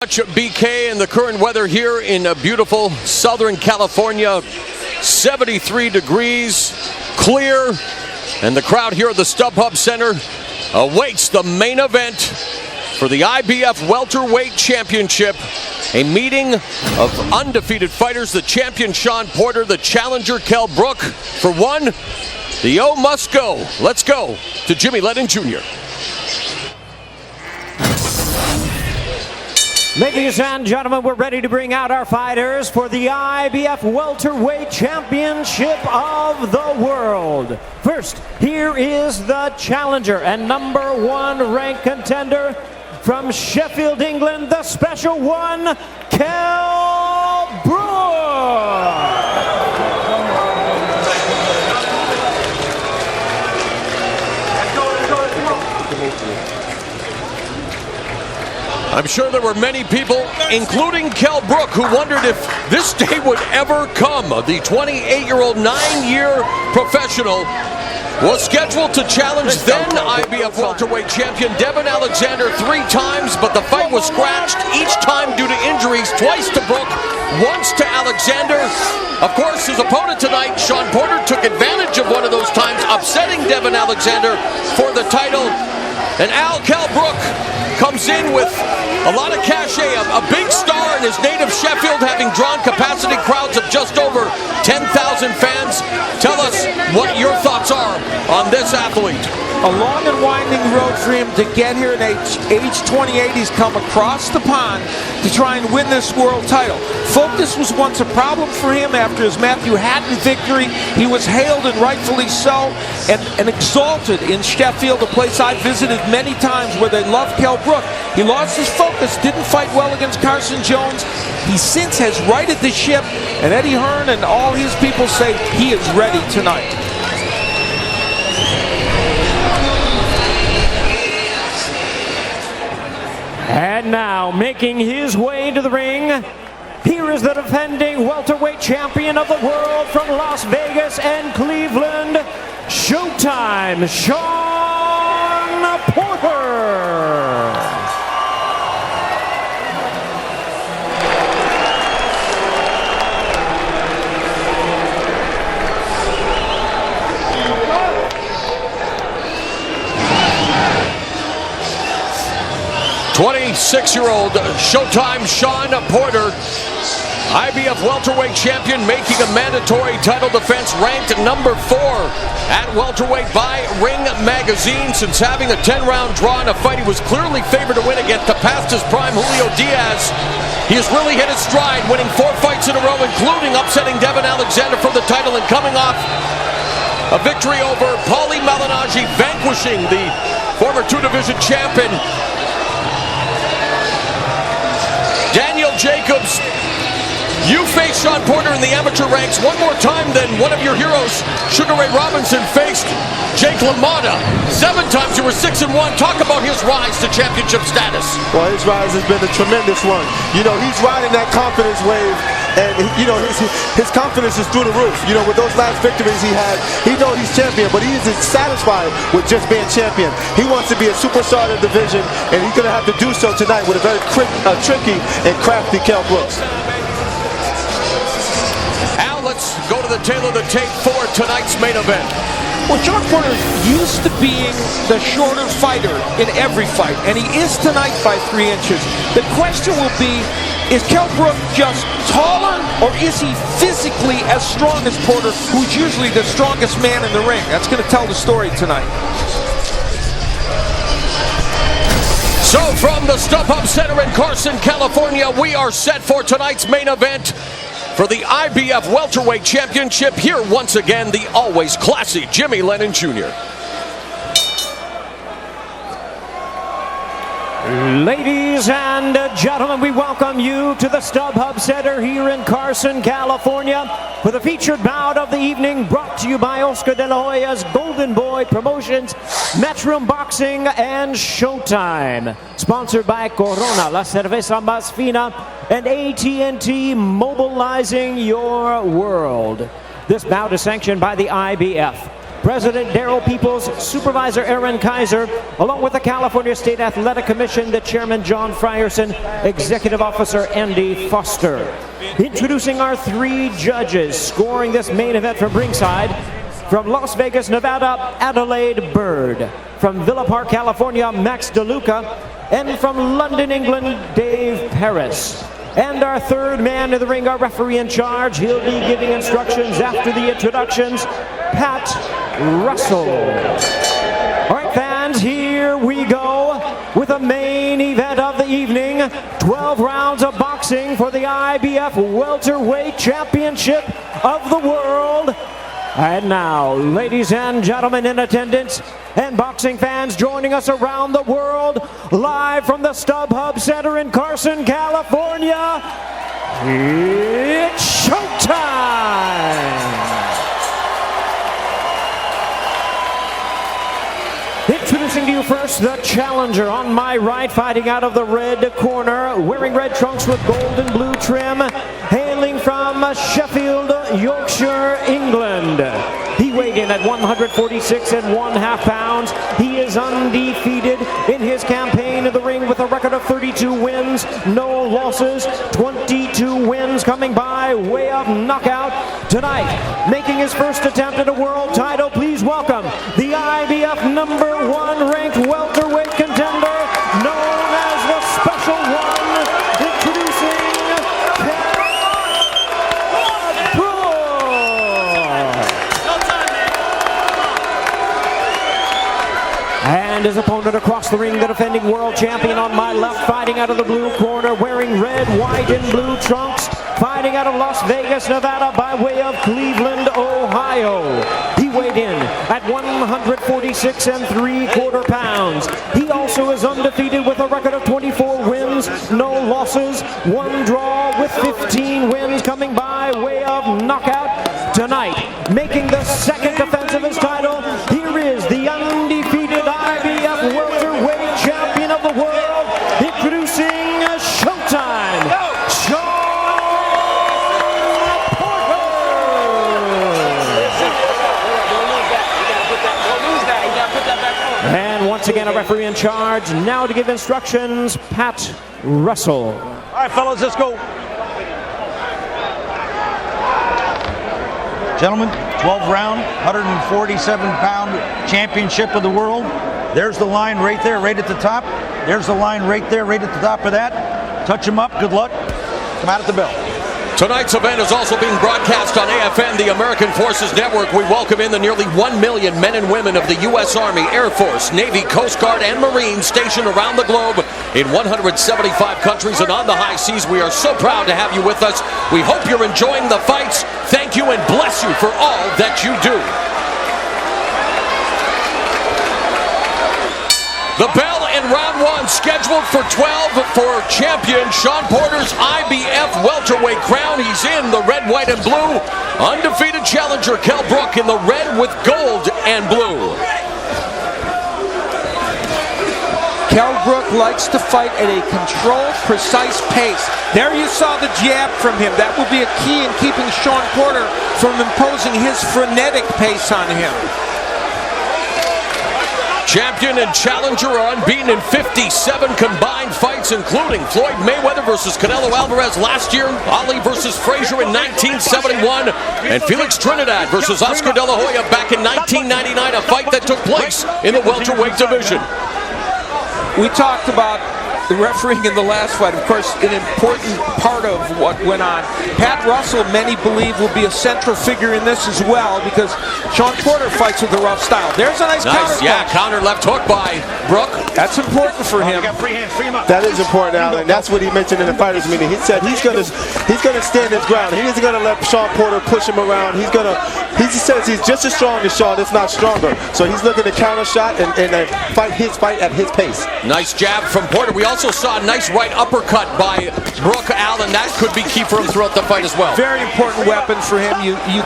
BK and the current weather here in beautiful Southern California, 73 degrees, clear, and the crowd here at the StubHub Center awaits the main event for the IBF Welterweight Championship, a meeting of undefeated fighters, the champion Shawn Porter, the challenger Kell Brook. For one, the O must go. Let's go to Jimmy Lennon Jr. Ladies and gentlemen, we're ready to bring out our fighters for the IBF Welterweight Championship of the World. First, here is the challenger and #1 ranked contender from Sheffield, England, the special one, Kell Brook. I'm sure there were many people, including Kell Brook, who wondered if this day would ever come. The 28-year-old, 9-year professional was scheduled to challenge then IBF welterweight champion Devin Alexander 3 times, but the fight was scratched, each time due to injuries, twice to Brook, once to Alexander. Of course, his opponent tonight, Shawn Porter, took advantage of one of those times, upsetting Devin Alexander for the title. And Kell Brook comes in with a lot of cachet, a big star in his native Sheffield, having drawn capacity crowds of just over 10,000 fans. Tell us what your thoughts are on this athlete. A long and winding road for him to get here at age 28. He's come across the pond to try and win this world title. Focus was once a problem for him after his Matthew Hatton victory. He was hailed, and rightfully so, and exalted in Sheffield, a place I visited many times where they love Kell Brook. He lost his focus, didn't fight well against Carson Jones. He since has righted the ship, and Eddie Hearn and all his people say he is ready tonight. And now, making his way to the ring, here is the defending welterweight champion of the world from Las Vegas and Cleveland, Showtime, Shawn Porter. '26-year-old Showtime Shawn Porter, IBF welterweight champion, making a mandatory title defense, ranked #4 at welterweight by Ring Magazine. Since having a 10-round draw in a fight he was clearly favored to win against the past his prime Julio Diaz, he has really hit his stride, winning 4 fights in a row, including upsetting Devin Alexander for the title and coming off a victory over Paulie Malignaggi, vanquishing the former 2-division champion Daniel Jacobs. You faced Shawn Porter in the amateur ranks one more time than one of your heroes, Sugar Ray Robinson, faced Jake LaMotta. 7 times you were 6-1. Talk about his rise to championship status. Well, his rise has been a tremendous one. You know, he's riding that confidence wave, and you know, his confidence is through the roof. You know, with those last victories he had, he knows he's champion, but he isn't satisfied with just being champion. He wants to be a superstar in the division, and he's going to have to do so tonight with a very tricky and crafty Kell Brook. Let's go to the tail of the tape for tonight's main event. Well, Shawn Porter used to being the shorter fighter in every fight, and he is tonight by 3 inches. The question will be, is Kell Brook just taller, or is he physically as strong as Porter, who's usually the strongest man in the ring? That's going to tell the story tonight. So from the StubHub Center in Carson, California, we are set for tonight's main event for the IBF Welterweight Championship. Here once again, the always classy Jimmy Lennon Jr. Ladies and gentlemen, we welcome you to the StubHub Center here in Carson, California, for the featured bout of the evening, brought to you by Oscar De La Hoya's Golden Boy Promotions, Matchroom Boxing, and Showtime. Sponsored by Corona, La Cerveza Más Fina, and AT&T, mobilizing your world. This bout is sanctioned by the IBF. President Darrell Peoples, Supervisor Aaron Kaiser, along with the California State Athletic Commission, the Chairman John Frierson, Executive Officer Andy Foster. Introducing our 3 judges scoring this main event from ringside. From Las Vegas, Nevada, Adelaide Bird. From Villa Park, California, Max DeLuca. And from London, England, Dave Paris. And our 3rd man in the ring, our referee in charge. He'll be giving instructions after the introductions, Pat Russell. All right, fans, here we go with the main event of the evening. 12 rounds of boxing for the IBF Welterweight Championship of the World. And now, ladies and gentlemen in attendance and boxing fans joining us around the world, live from the StubHub Center in Carson, California, it's showtime! Introducing to you first, the challenger on my right, fighting out of the red corner, wearing red trunks with gold and blue trim, hailing from Sheffield, Yorkshire, England. He weighed in at 146 1/2 pounds. He is undefeated in his campaign in the ring with a record of 32 wins, no losses, 22 wins coming by way of knockout. Tonight, making his first attempt at a world title, please welcome the IBF #1 ranked welterweight contender, known as the Special One, introducing Kell Brook. And his opponent across the ring, the defending world champion on my left, fighting out of the blue corner, wearing red, white, and blue trunks, fighting out of Las Vegas, Nevada, by way of Cleveland, Ohio. He weighed in at 146 3/4 pounds. He also is undefeated with a record of 24 wins, no losses, 1 draw with 15 wins coming by way of knockout. Tonight, making the second defense of his title, here is the undefeated IBF welterweight champion of the world, introducing Showtime, Shawn. And once again, a referee in charge. Now to give instructions, Pat Russell. All right, fellas, let's go. Gentlemen, 12 round, 147 pound championship of the world. There's the line right there, right at the top. There's the line right there, right at the top of that. Touch them up, good luck. Come out at the bell. Tonight's event is also being broadcast on AFN, the American Forces Network. We welcome in the nearly 1 million men and women of the U.S. Army, Air Force, Navy, Coast Guard, and Marines stationed around the globe in 175 countries and on the high seas. We are so proud to have you with us. We hope you're enjoying the fights. Thank you and bless you for all that you do. The bell in round 1, scheduled for 12 for champion Shawn Porter's IBF welterweight crown. He's in the red, white, and blue. Undefeated challenger Kell Brook in the red with gold and blue. Kell Brook likes to fight at a controlled, precise pace. There you saw the jab from him. That will be a key in keeping Shawn Porter from imposing his frenetic pace on him. Champion and challenger are unbeaten in 57 combined fights, including Floyd Mayweather versus Canelo Alvarez last year, Ali versus Frazier in 1971, and Felix Trinidad versus Oscar De La Hoya back in 1999, a fight that took place in the welterweight division. We talked about the refereeing in the last fight, of course, an important part of what went on. Pat Russell, many believe, will be a central figure in this as well, because Shawn Porter fights with a rough style. There's a nice counter. Yeah, counter left hook by Brook. That's important for him. That is important, Alan. That's what he mentioned in the fighters meeting. He said he's gonna stand his ground. He isn't gonna let Shawn Porter push him around. He says he's just as strong as Shawn, if not stronger. So he's looking to counter shot and fight his fight at his pace. Nice jab from Porter. We also saw a nice right uppercut by Brook, Allen. That could be key for him throughout the fight as well. Very important weapon for him.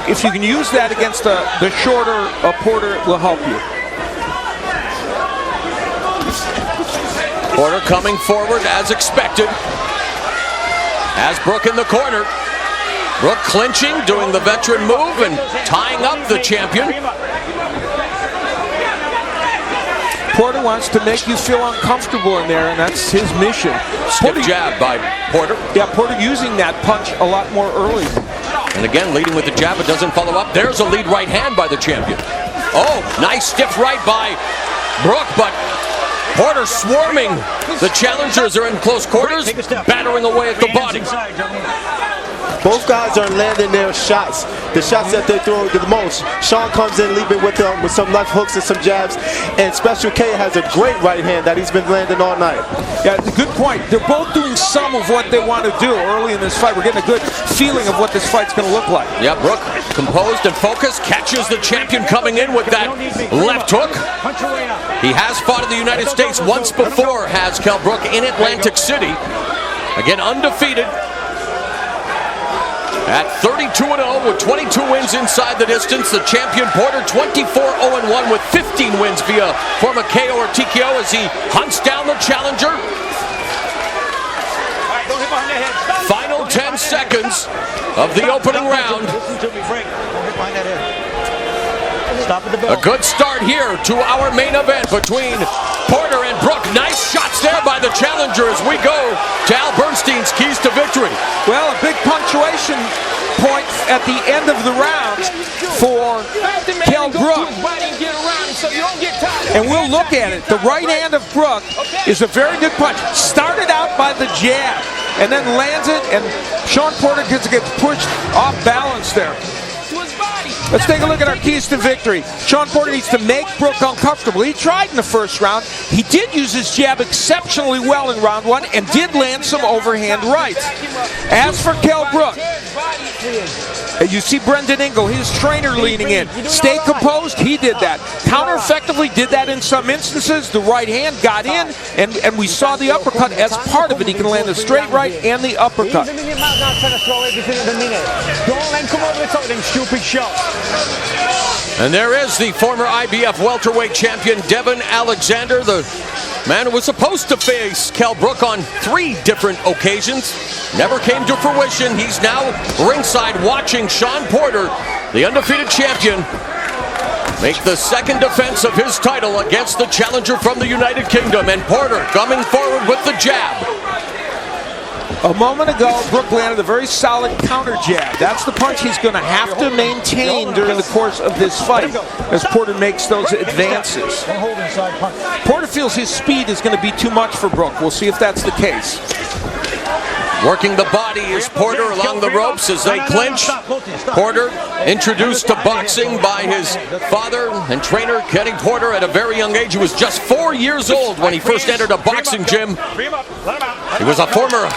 If you can use that against the shorter Porter, it will help you. Porter coming forward as expected. As Brook in the corner. Brook clinching, doing the veteran move and tying up the champion. Porter wants to make you feel uncomfortable in there, and that's his mission. Stiff jab by Porter. Yeah, Porter using that punch a lot more early. And again, leading with the jab, but doesn't follow up. There's a lead right hand by the champion. Oh, nice stiff right by Brook, but Porter swarming. The challengers are in close quarters, battering away at the body. Both guys are landing their shots, the shots that they throw the most. Shawn comes in leaping with some left hooks and some jabs, and Special K has a great right hand that he's been landing all night. Yeah, good point. They're both doing some of what they want to do early in this fight. We're getting a good feeling of what this fight's going to look like. Yeah, Brook, composed and focused, catches the champion coming in with that left hook. He has fought in the United States once before, has Kell Brook, in Atlantic City. Again, undefeated. At 32-0 with 22 wins inside the distance, the champion Porter 24-0-1 with 15 wins via form of KO or TKO as he hunts down the challenger. Final 10 seconds of the opening round. A good start here to our main event between Porter and Brook. Nice shots there by the challenger as we go to Al Bernstein's keys to victory. Well, a big punctuation point at the end of the round for Kell Brook. And we'll look at it. The right hand of Brook is a very good punch. Started out by the jab and then lands it, and Shawn Porter gets pushed off balance there. Let's take a look at our keys to victory. Shawn Porter needs to make Brook uncomfortable. He tried in the first round. He did use his jab exceptionally well in round one and did land some overhand rights. As for Kell Brook, you see Brendan Ingle, his trainer, leaning in. Stay composed, he did that. Counter effectively did that in some instances. The right hand got in, and we saw the uppercut as part of it. He can land the straight right and the uppercut. Don't then come over the top of them stupid shots. And there is the former IBF welterweight champion Devin Alexander, the man who was supposed to face Kell Brook on 3 different occasions. Never came to fruition. He's now ringside watching Shawn Porter, the undefeated champion, make the second defense of his title against the challenger from the United Kingdom. And Porter coming forward with the jab. A moment ago, Brook landed a very solid counter jab. That's the punch he's going to have to maintain during the course of this fight as Porter makes those advances. Porter feels his speed is going to be too much for Brook. We'll see if that's the case. Working the body is Porter along the ropes as they clinch. Porter introduced to boxing by his father and trainer Kenny Porter at a very young age. He was just 4 years old when he first entered a boxing gym. He was a former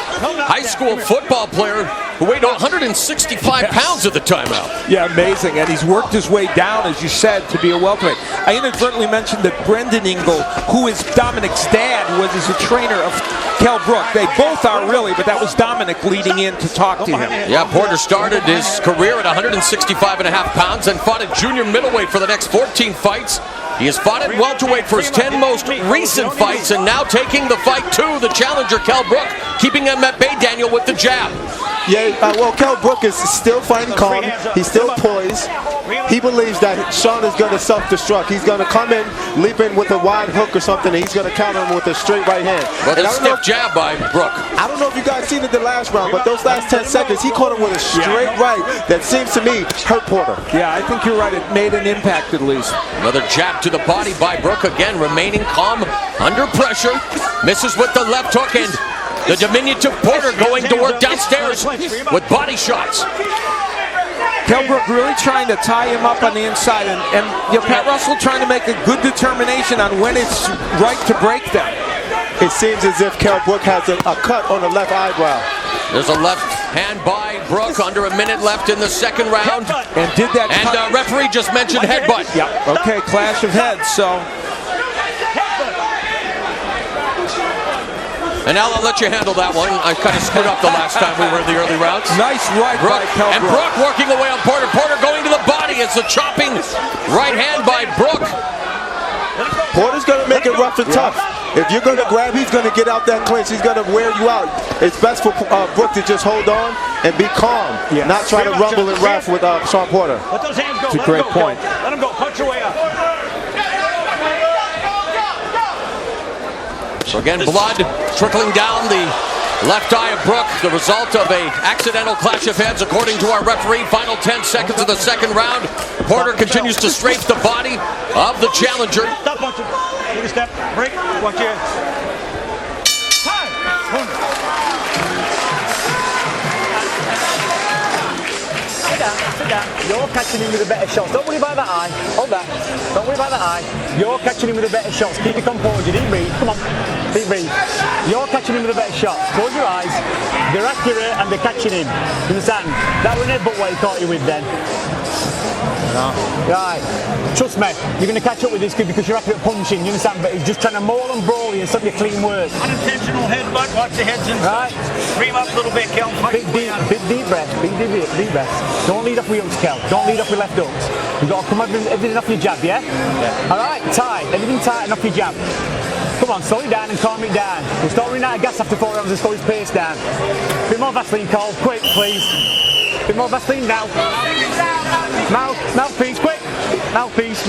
high school football player who weighed 165 pounds at the time out. Yeah, amazing. And he's worked his way down, as you said, to be a welterweight. I inadvertently mentioned that Brendan Ingle, who is Dominic's dad, was a trainer of Kell Brook. They both are really, but that was Dominic leading in to talk to him. Yeah, Porter started his career at 165.5 pounds and fought at junior middleweight for the next 14 fights. He has fought at welterweight for his 10 most recent fights and now taking the fight to the challenger, Kell Brook, keeping him at bay, Daniel, with the jab. Yeah, well, Kell Brook is still fighting calm. He's still poised. He believes that Shawn is going to self-destruct. He's going to come in, leap in with a wide hook or something, and he's going to counter him with a straight right hand. But a stiff jab by Brook. I don't know if you guys seen it the last round, but those last 10 seconds, he caught him with a straight right that seems to me hurt Porter. Yeah, I think you're right. It made an impact at least. Another jab to the body by Brook, again remaining calm under pressure. Misses with the left hook, and the diminutive Porter going to work downstairs with body shots. Kell Brook really trying to tie him up on the inside, and you know, Pat Russell trying to make a good determination on when it's right to break them. It seems as if Kell Brook has a cut on the left eyebrow. There's a left hand by Brook, under a minute left in the second round. And did that. And referee just mentioned headbutt. Yeah, okay, clash of heads, so. And now I'll let you handle that one. I kind of screwed up the last time we were in the early rounds. Nice right by Kell Brook. And Brook working away on Porter. Porter going to the body as the chopping right hand by Brook. Porter's going to make it rough and tough. If you're going to grab, he's going to get out that clinch. He's going to wear you out. It's best for Brook to just hold on and be calm, not try to rumble and rough with Shawn Porter. It's a great point. Let him go. Punch your way up. So again, blood trickling down the left eye of Brook, the result of a accidental clash of heads, according to our referee. Final 10 seconds of the second round. Porter continues to strafe the body of the challenger. Stop punching. Take a step. Break. Watch your head. Sit down. You're catching him with the better shots. Don't worry about that eye. Hold that. Don't worry about that eye. You're catching him with the better shots. Keep your composure. Deep breathe. Come on. Deep breathe. You're catching him with the better shots. Close your eyes. They're accurate and they're catching him. You understand? That was an headbutt what he caught you with then. No. Right. Trust me, you're going to catch up with this kid because you're accurate punching, you understand? But he's just trying to maul and brawl you and stop your clean work. Unintentional headbutt. Watch the heads inside. Right. Scream up a little bit, Kell. Big deep breath. Big deep breath. Don't lead off with hooks, Kell. Don't lead off with left hooks. You've got to come everything off your jab, yeah? All right, tight. Everything tight and off your jab. Come on, slow it down and calm it down. We'll start running out of gas after 4 rounds and slow his pace down. Bit more Vaseline, Cole. Quick, please. Bit more Vaseline now. Mouthpiece, quick. Mouthpiece.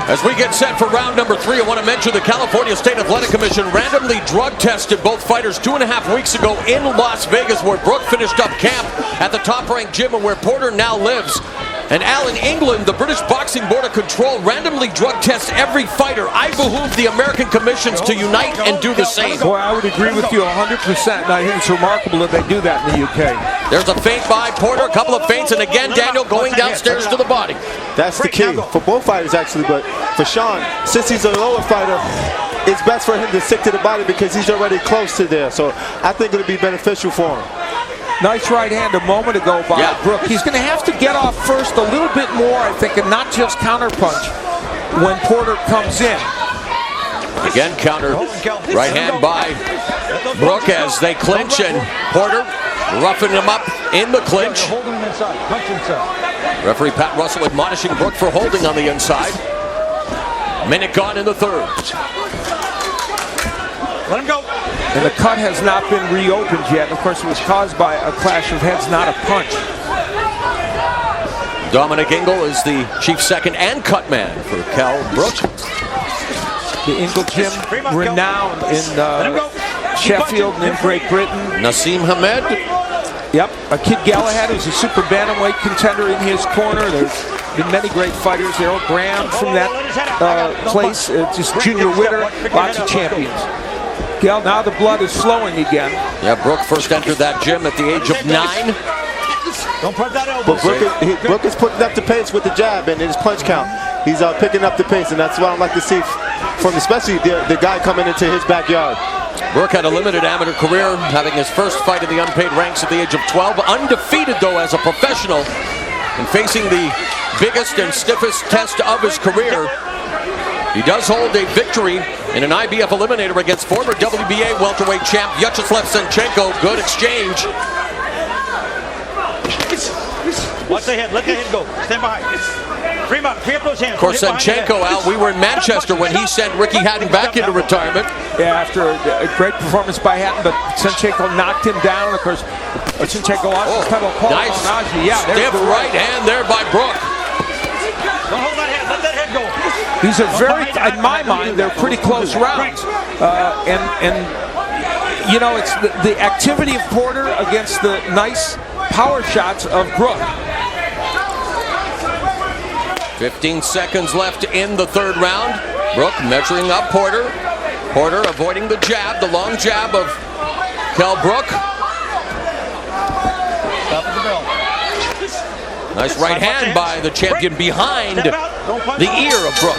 As we get set for round number 3, I want to mention the California State Athletic Commission randomly drug tested both fighters 2.5 weeks ago in Las Vegas, where Brook finished up camp at the top-ranked gym and where Porter now lives. And Al, in England, the British Boxing Board of Control randomly drug tests every fighter. I behoove the American commissions to unite and do the same. Boy, I would agree with you 100%. I think it's remarkable that they do that in the UK. There's a feint by Porter, a couple of feints, and again, Daniel going downstairs to the body. That's the key for both fighters, actually. But for Shawn, since he's a lower fighter, it's best for him to stick to the body because he's already close to there. So I think it'll be beneficial for him. Nice right hand a moment ago by Brook. He's going to have to get off first a little bit more, I think, and not just counterpunch when Porter comes in. Again, counter right hand by Brook as they clinch, and Porter roughing him up in the clinch. Holding him inside. Punch inside. Referee Pat Russell admonishing Brook for holding on the inside. Minute gone in the third. Let him go. And the cut has not been reopened yet. Of course, it was caused by a clash of heads, not a punch. Dominic Ingle is the chief second and cut man for Kell Brook. The Ingle gym, renowned in Sheffield and in Great Britain. Nassim Hamed. Yep, a Kid Galahad who's a super bantamweight contender in his corner. There's been many great fighters. Errol Graham from that place, just Junior Witter, lots of champions. Kell, now the blood is flowing again. Yeah, Brook first entered that gym at the age of 9. Don't put that elbow. But Brook is putting up the pace with the jab and his punch count. He's picking up the pace, and that's what I like to see from especially the guy coming into his backyard. Brook had a limited amateur career, having his first fight in the unpaid ranks at the age of 12. Undefeated, though, as a professional, and facing the biggest and stiffest test of his career. He does hold a victory in an IBF eliminator against former WBA welterweight champ Vyacheslav Senchenko. Good exchange. Watch the head. Let the head go. Stand behind. Free up those hands. Of course, Senchenko, Al, we were in Manchester when he sent Ricky Hatton back into retirement. Yeah, after a great performance by Hatton, but Senchenko knocked him down. Of course, Senchenko lost his title. Nice stiff right hand there by Brook. Don't hold that head. Let that head go. These are very, in my mind, they're pretty close rounds. And you know, it's the activity of Porter against the nice power shots of Brook. 15 seconds left in the third round. Brook measuring up Porter. Porter avoiding the jab, the long jab of Kell Brook. Top of the bell. Nice right hand by the champion behind the ear of Brook.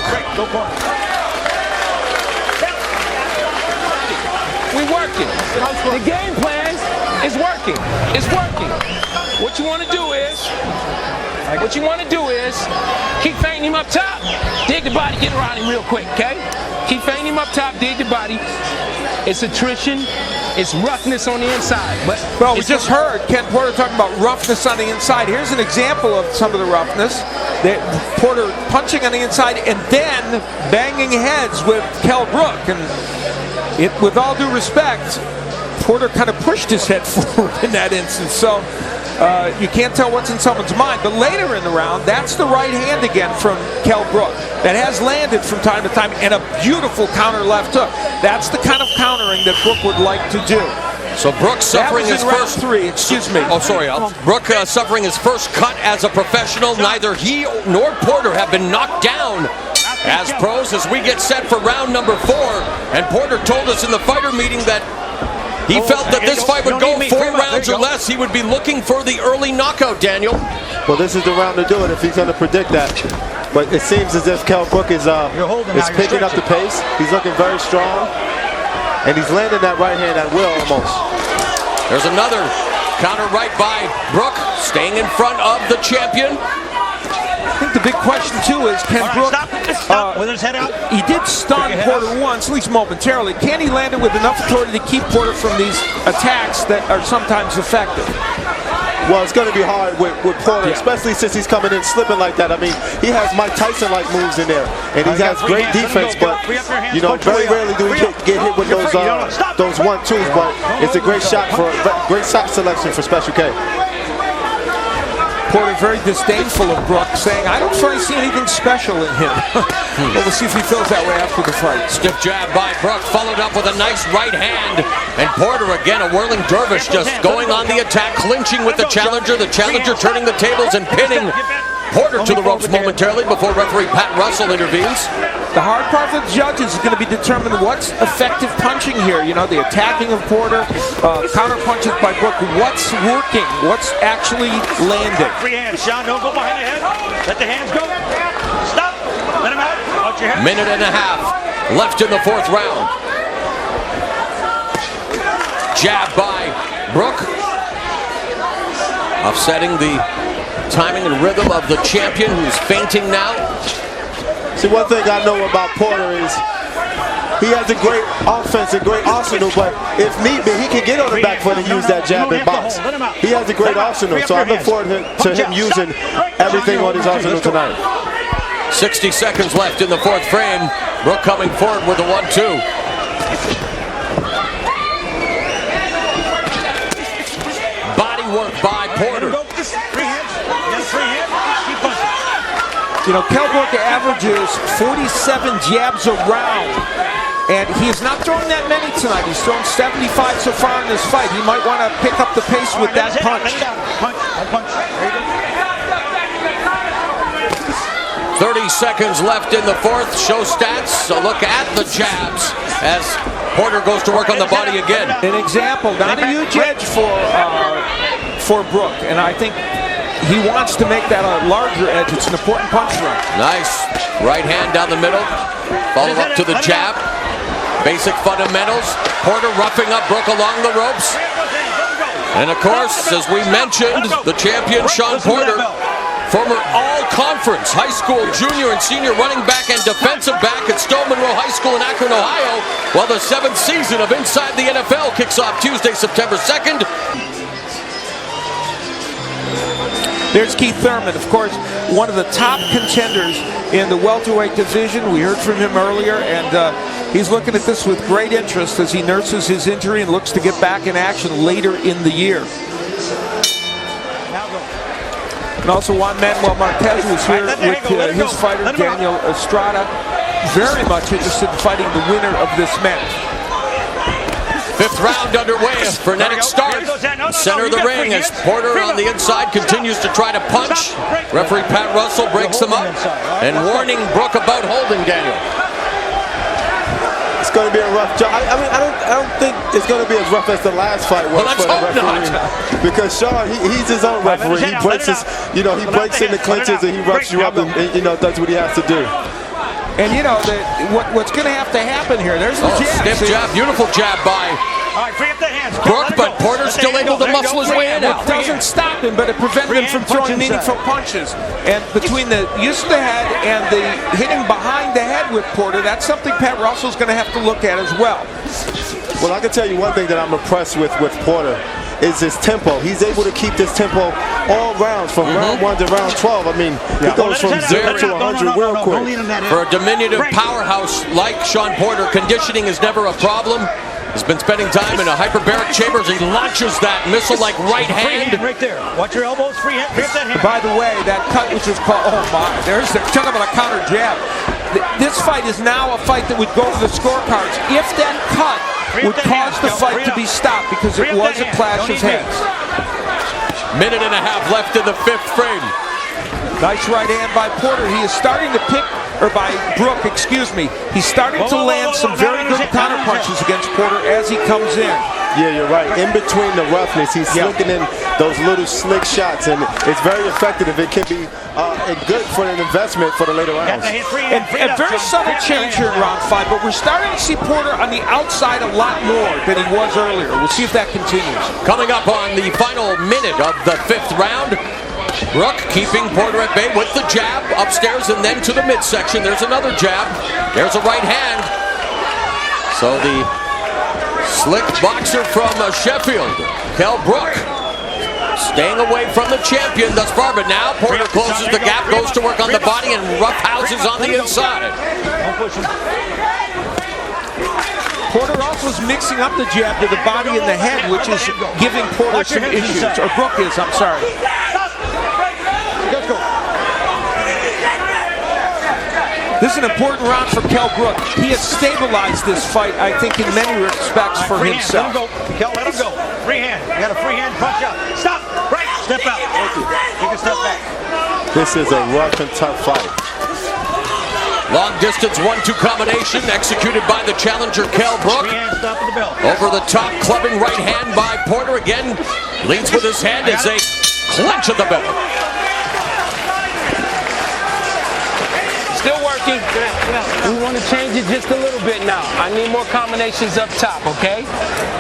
We're working. The game plan is working. It's working. What you want to do is keep feinting him up top, dig the body, get around him real quick, okay? Keep feinting him up top, dig the body. It's attrition. It's roughness on the inside. Well, we just heard Ken Porter talking about roughness on the inside. Here's an example of some of the roughness. Porter punching on the inside and then banging heads with Kell Brook. And with all due respect, Porter kind of pushed his head forward in that instance. So you can't tell what's in someone's mind. But later in the round, that's the right hand again from Kell Brook that has landed from time to time, and a beautiful counter left hook. That's the kind of countering that Brook would like to do. So Brook suffering his first three. Excuse me. Oh, sorry, Al. Brook suffering his first cut as a professional. Neither he nor Porter have been knocked down as pros as we get set for round number 4. And Porter told us in the fighter meeting that he felt that this fight would go 4 rounds or less. He would be looking for the early knockout, Daniel. Well, this is the round to do it if he's going to predict that. But it seems as if Kell Brook is picking up the pace. He's looking very strong. And he's landing that right hand at will almost. There's another counter right by Brook, staying in front of the champion. I think the big question, too, is can Brook... Stop with his head out. He did stun Porter once, at least momentarily. Can he land it with enough authority to keep Porter from these attacks that are sometimes effective? Well, it's going to be hard with Porter, especially since he's coming in slipping like that. I mean, he has Mike Tyson-like moves in there, and he has great defense, but, you know, very rarely do we get hit with those 1-2s, but it's a great shot selection for Special K. Porter very disdainful of Brook, saying, I don't really see anything special in him. Well, we'll see if he feels that way after the fight. Stiff jab by Brook, followed up with a nice right hand. And Porter, again, a whirling dervish, just going on the attack, clinching with the challenger turning the tables and pinning Porter to the ropes momentarily before referee Pat Russell intervenes. The hard part for the judges is going to be determining what's effective punching here. You know, the attacking of Porter, counter punches by Brook. What's working? What's actually landing? Free hands, Shawn. Don't go behind the head. Let the hands go. Stop. Let him out. Watch your head. Minute and a half left in the 4th round. Jab by Brook, offsetting the timing and rhythm of the champion, who's fainting now. See, one thing I know about Porter is he has a great offense, a great arsenal, but if need be, he can get on the back foot and use that jab and box. He has a great arsenal, so I look forward to him using everything on his arsenal tonight. 60 seconds left in the 4th frame. Brook coming forward with a 1-2. Body work by Porter. You know, Kell Brook averages 47 jabs a round, and he is not throwing that many tonight. He's thrown 75 so far in this fight. He might want to pick up the pace with that punch. 30 seconds left in the 4th. Show stats. A look at the jabs as Porter goes to work on the body again. An example, not a huge edge for Brook, and I think he wants to make that a larger edge. It's an important punch run. Nice right hand down the middle. Follow up to the jab. Basic fundamentals. Porter roughing up Brook along the ropes. And of course, as we mentioned, the champion Shawn Porter, former all-conference high school junior and senior running back and defensive back at Stowe Monroe High School in Akron, Ohio, while the 7th season of Inside the NFL kicks off Tuesday, September 2nd. There's Keith Thurman, of course, one of the top contenders in the welterweight division. We heard from him earlier, and he's looking at this with great interest as he nurses his injury and looks to get back in action later in the year. And also Juan Manuel Marquez, who's here with his fighter, Daniel Estrada, very much interested in fighting the winner of this match. 5th round underway, a frenetic start. Center of the ring as Porter on the inside continues to try to punch. Referee Pat Russell breaks them up and warning Brook about holding, Daniel. It's going to be a rough job. I mean, I don't think it's going to be as rough as the last fight was for the referee. Because Shawn, he's his own referee. He breaks his, he breaks in the clinches and he roughs you up and does what he has to do. And you know, what's going to happen here, there's the jab. Stiff jab, beautiful jab by Brook, but Porter's still able to muscle his way in now. It doesn't stop him, but it prevents him from throwing meaningful punches. And between the use of the head and the hitting behind the head with Porter, that's something Pat Russell's going to have to look at as well. Well, I can tell you one thing that I'm impressed with Porter is his tempo. He's able to keep this tempo all rounds, from round 1 to round 12. I mean, he goes from 0 to 100 real quick. For a diminutive powerhouse like Shawn Porter, conditioning is never a problem. has been spending time in a hyperbaric chamber as he launches that missile-like right Free hand. right there. Watch your elbows. Free hand. Free that hand. By the way, that cut was just called, oh my, there's the, talk about a counter jab. This fight is now a fight that would go to the scorecards if that cut would cause the fight to be stopped because it was a clash of heads. Minute and a half left in the 5th frame. Nice right hand by Porter. He is starting to pick, or by Brook, excuse me. He's starting to land some very good counter punches against Porter as he comes in. Yeah, you're right. In between the roughness, he's slinking in those little slick shots, and it's very effective. It can be good for an investment for the later rounds. And a very subtle change here in round 5, but we're starting to see Porter on the outside a lot more than he was earlier. We'll see if that continues. Coming up on the final minute of the 5th round, Brook keeping Porter at bay with the jab upstairs and then to the midsection. There's another jab. There's a right hand. So the slick boxer from Sheffield, Kell Brook, staying away from the champion thus far, but now Porter closes the gap, goes to work on the body and roughhouses on the inside. Porter also is mixing up the jab to the body and the head, which is giving Porter some issues. Or Brook is, I'm sorry. Let's go. This is an important round for Kell Brook. He has stabilized this fight, I think, in many respects for himself. Let him go. Kell, let him go. Free hand. You got a free hand punch out. Stop. Right. Step out. Take a step back. This is a rough and tough fight. Long distance 1-2 combination executed by the challenger Kell Brook. Free hand stop at the belt. Over the top, clubbing right hand by Porter again. Leads with his head as they clench at the belt. Still working. We want to change it just a little bit now. I need more combinations up top, okay?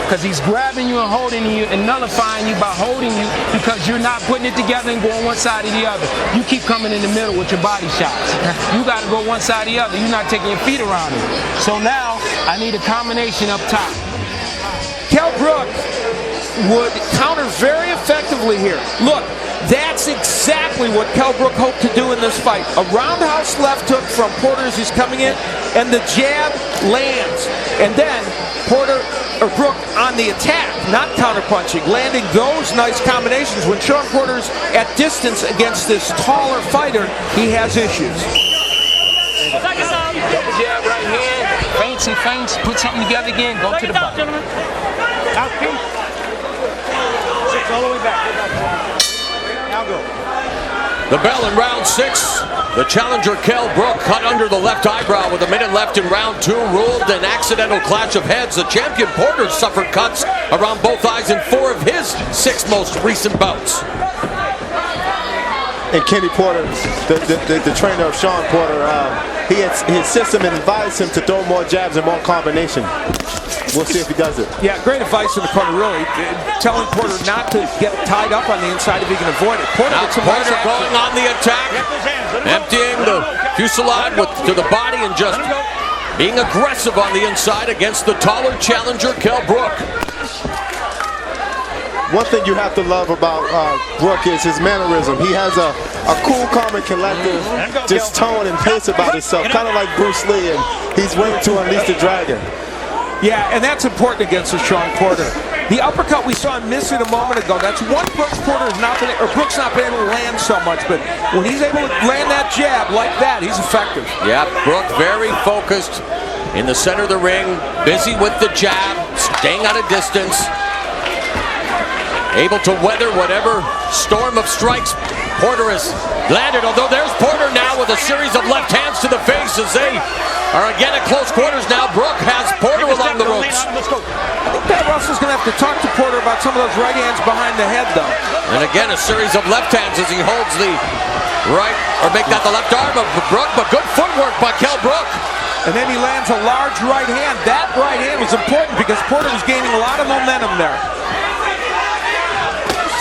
Because he's grabbing you and holding you and nullifying you by holding you because you're not putting it together and going one side or the other. You keep coming in the middle with your body shots. You got to go one side or the other. You're not taking your feet around it. So now I need a combination up top. Kell Brook would counter very effectively here. Look, that's exactly what Kell Brook hoped to do in this fight. A roundhouse left hook from Porter as he's coming in, and the jab lands. And then Porter or Brook on the attack, not counterpunching, landing those nice combinations. When Shawn Porter's at distance against this taller fighter, he has issues. Double jab, right hand, feints and feints, put something together again, go to the body. Six all the way back. Now go. The bell in round 6. The challenger Kell Brook cut under the left eyebrow with a minute left in round 2. Ruled an accidental clash of heads. The champion Porter suffered cuts around both eyes in 4 of his 6 most recent bouts. And Kenny Porter, the trainer of Shawn Porter, he insists him and advised him to throw more jabs and more combination. We'll see if he does it. Yeah, great advice in the corner, really. Telling Porter not to get tied up on the inside if he can avoid it. Porter going on the attack, emptying the fusillade to the body and just being aggressive on the inside against the taller challenger Kell Brook. One thing you have to love about Brook is his mannerism. He has a cool, calm, and collective just tone and pace about himself, kind of like Bruce Lee, and he's waiting to unleash the dragon. Yeah, and that's important against the Shawn Porter. The uppercut we saw him miss it a moment ago, that's one punch Brook's not been able to land so much, but when he's able to land that jab like that, he's effective. Yeah, Brook very focused in the center of the ring, busy with the jab, staying at a distance, able to weather whatever storm of strikes Porter has landed, although there's Porter now with a series of left hands to the face as they are again at close quarters now. Brook has Porter along the ropes. I think Pat Russell's going to have to talk to Porter about some of those right hands behind the head, though. And again, a series of left hands as he holds the right, or make that the left arm of Brook, but good footwork by Kell Brook. And then he lands a large right hand. That right hand was important because Porter was gaining a lot of momentum there.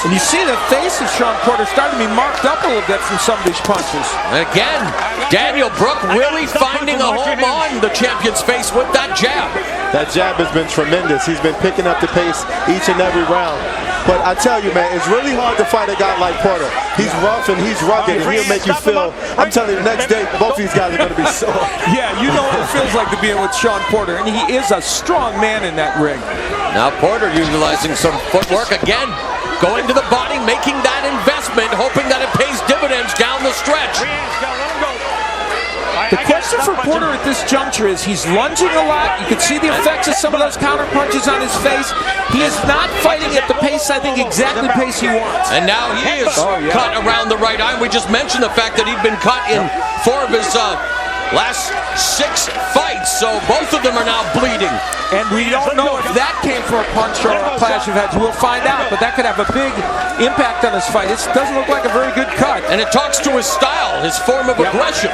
And you see the face of Shawn Porter starting to be marked up a little bit from some of these punches. And again, Daniel Brook really finding a home on the champion's face with that jab. That jab has been tremendous. He's been picking up the pace each and every round. But I tell you, man, it's really hard to fight a guy like Porter. He's rough and he's rugged, and he'll make you feel. I'm telling you, the next day, both of these guys are going to be sore. Yeah, you know what it feels like to be with Shawn Porter, and he is a strong man in that ring. Now Porter utilizing some footwork again, going to the body, making that investment, hoping that it pays dividends down the stretch. The question for Porter at this juncture is he's lunging a lot. You can see the effects of some of those counter punches on his face. He is not fighting at the pace, I think, exactly the pace he wants. And now he is cut around the right eye. We just mentioned the fact that he'd been cut in 4 of his last 6 fights, so both of them are now bleeding. And we don't know if that came from a punch or a clash of heads. We'll find out, but that could have a big impact on his fight. It doesn't look like a very good cut. And it talks to his style, his form of aggression.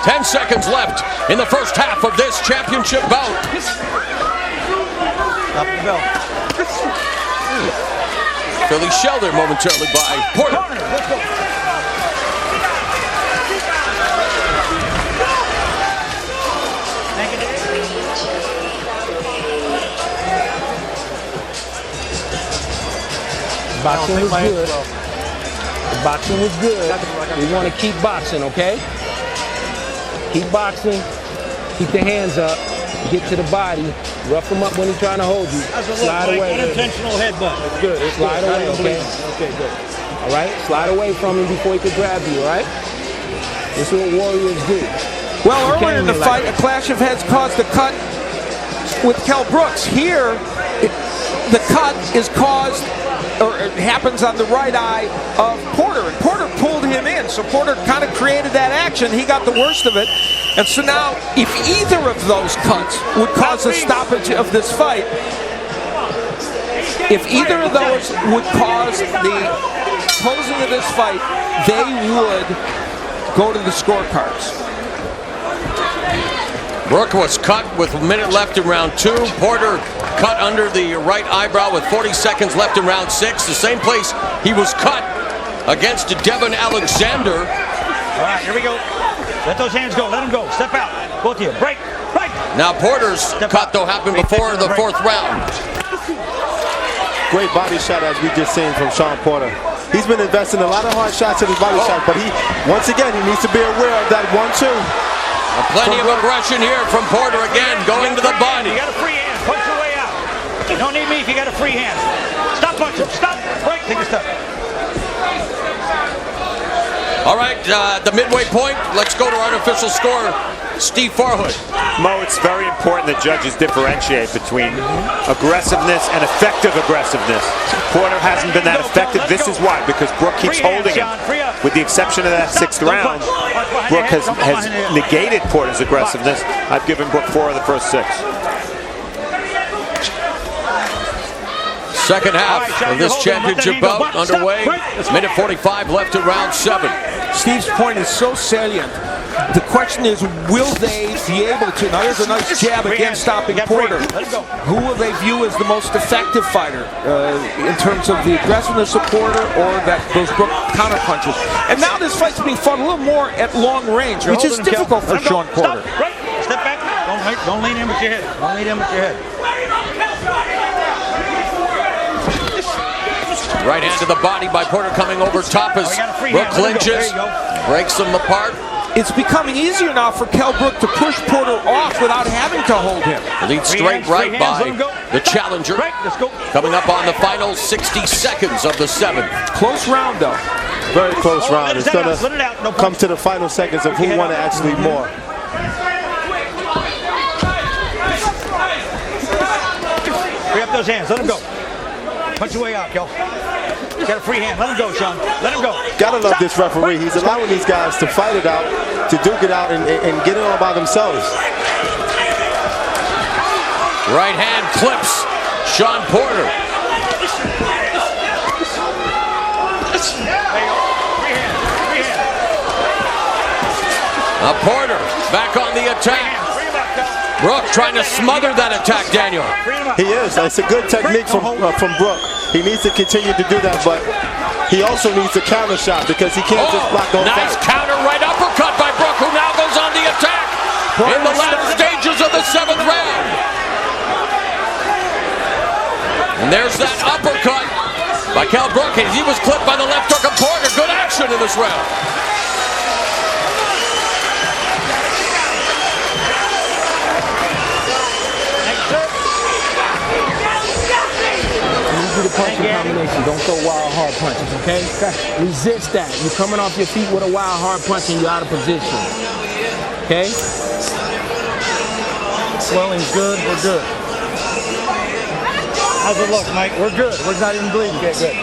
10 seconds left in the first half of this championship bout. Up the bell. Philly shelled there momentarily by Porter. Let's go. Boxing was good. The boxing was good. We want to keep boxing, okay? Keep boxing. Keep the hands up. Get to the body. Rough him up when he's trying to hold you. Slide away. Unintentional headbutt. That's good. Slide away, okay? Okay, good. All right? Slide away from him before he can grab you, all right? This is what warriors do. Well, earlier in the fight, a clash of heads caused the cut with Kell Brooks. Here, the cut is caused, or it happens on the right eye of Porter, and Porter pulled him in, so Porter kind of created that action. He got the worst of it, and so now if either of those cuts would cause a stoppage of this fight, if either of those would cause the closing of this fight, they would go to the scorecards. Brook was cut with a minute left in round 2. Porter cut under the right eyebrow with 40 seconds left in round 6. The same place he was cut against Devin Alexander. All right, here we go. Let those hands go. Let them go. Step out. Both of you. Break. Break. Now Porter's cut, though, happened before the 4th round. Great body shot, as we just seen from Shawn Porter. He's been investing a lot of hard shots in his body shot, but once again, he needs to be aware of that 1-2. Plenty of aggression here from Porter again, going to the body. You got a free hand. Punch your way out. You don't need me if you got a free hand. Stop punching. Stop. Break. Take a step. All right, the midway point, let's go to our unofficial score, Steve Farhood. Mo, it's very important that judges differentiate between aggressiveness and effective aggressiveness. Porter hasn't been that effective. This is why, because Brook keeps holding him. With the exception of that 6th round, Brook has negated Porter's aggressiveness. I've given Brook 4 of the first 6. Second half of this championship bout underway. Minute 45 left in round 7. Steve's point is so salient. The question is, will they be able to? Now there's a nice jab again, stopping Porter. Who will they view as the most effective fighter in terms of the aggressiveness of Porter or those Brook counter punches? And now this fight's being fought a little more at long range, which is difficult for Shawn Porter. Right. Step back. Don't lean in with your head. Don't lean in with your head. Right hand to the body by Porter coming over top as Brook clinches, breaks them apart. It's becoming easier now for Kell Brook to push Porter off without having to hold him. Lead straight right by the challenger. Coming up on the final 60 seconds of the 7th. Close round, though. Very close round. It's going to come to the final seconds of who won it actually more. Free up those hands. Let him go. Punch your way out, Kell. You got a free hand. Let him go, Shawn. Let him go. Gotta love this referee. He's allowing these guys to fight it out, to duke it out, and get it all by themselves. Right hand clips Shawn Porter. Now Porter back on the attack. Brook trying to smother that attack, Daniel. He is. It's a good technique from Brook. He needs to continue to do that, but he also needs a counter shot because he can't just block the whole nice fight. Counter right uppercut by Brook, who now goes on the attack in the latter stages of the 7th round. And there's that uppercut. by Kell Brook, and he was clipped by the left hook of Porter. Good action in this round. The punching combination. Don't throw wild hard punches, okay? Resist that. You're coming off your feet with a wild hard punch and you're out of position. Okay? Swelling's good. We're good. How's it look, Mike? We're good. We're not even bleeding. Okay, good.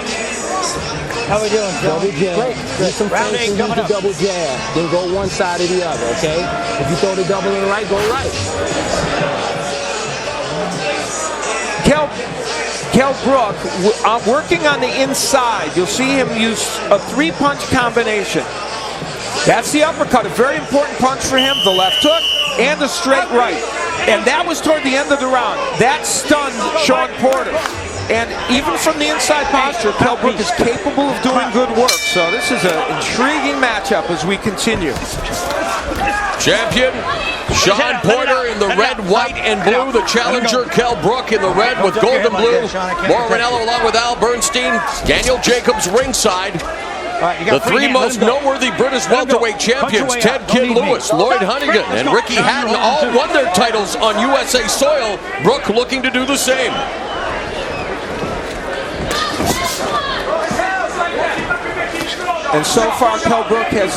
How we doing, Shawn? Double jab. Great. Do some Round things eight and use coming the double jab. Then go one side or the other, okay? If you throw the double in right, go right. Kell Brook working on the inside. You'll see him use a 3-punch combination. That's the uppercut, a very important punch for him, the left hook and the straight right. And that was toward the end of the round. That stunned Shawn Porter. And even from the inside posture, Kell Brook is capable of doing good work. So this is an intriguing matchup as we continue. Champion Shawn Porter in the red, white, and blue. The challenger Kell Brook in the red with gold and blue. Mauro Ranallo along with Al Bernstein. Daniel Jacobs ringside. The three most noteworthy British welterweight champions, Ted Kid Lewis, Lloyd Huntington, and Ricky Hatton, all won their titles on USA soil. Brook looking to do the same. And so far, Kell Brook has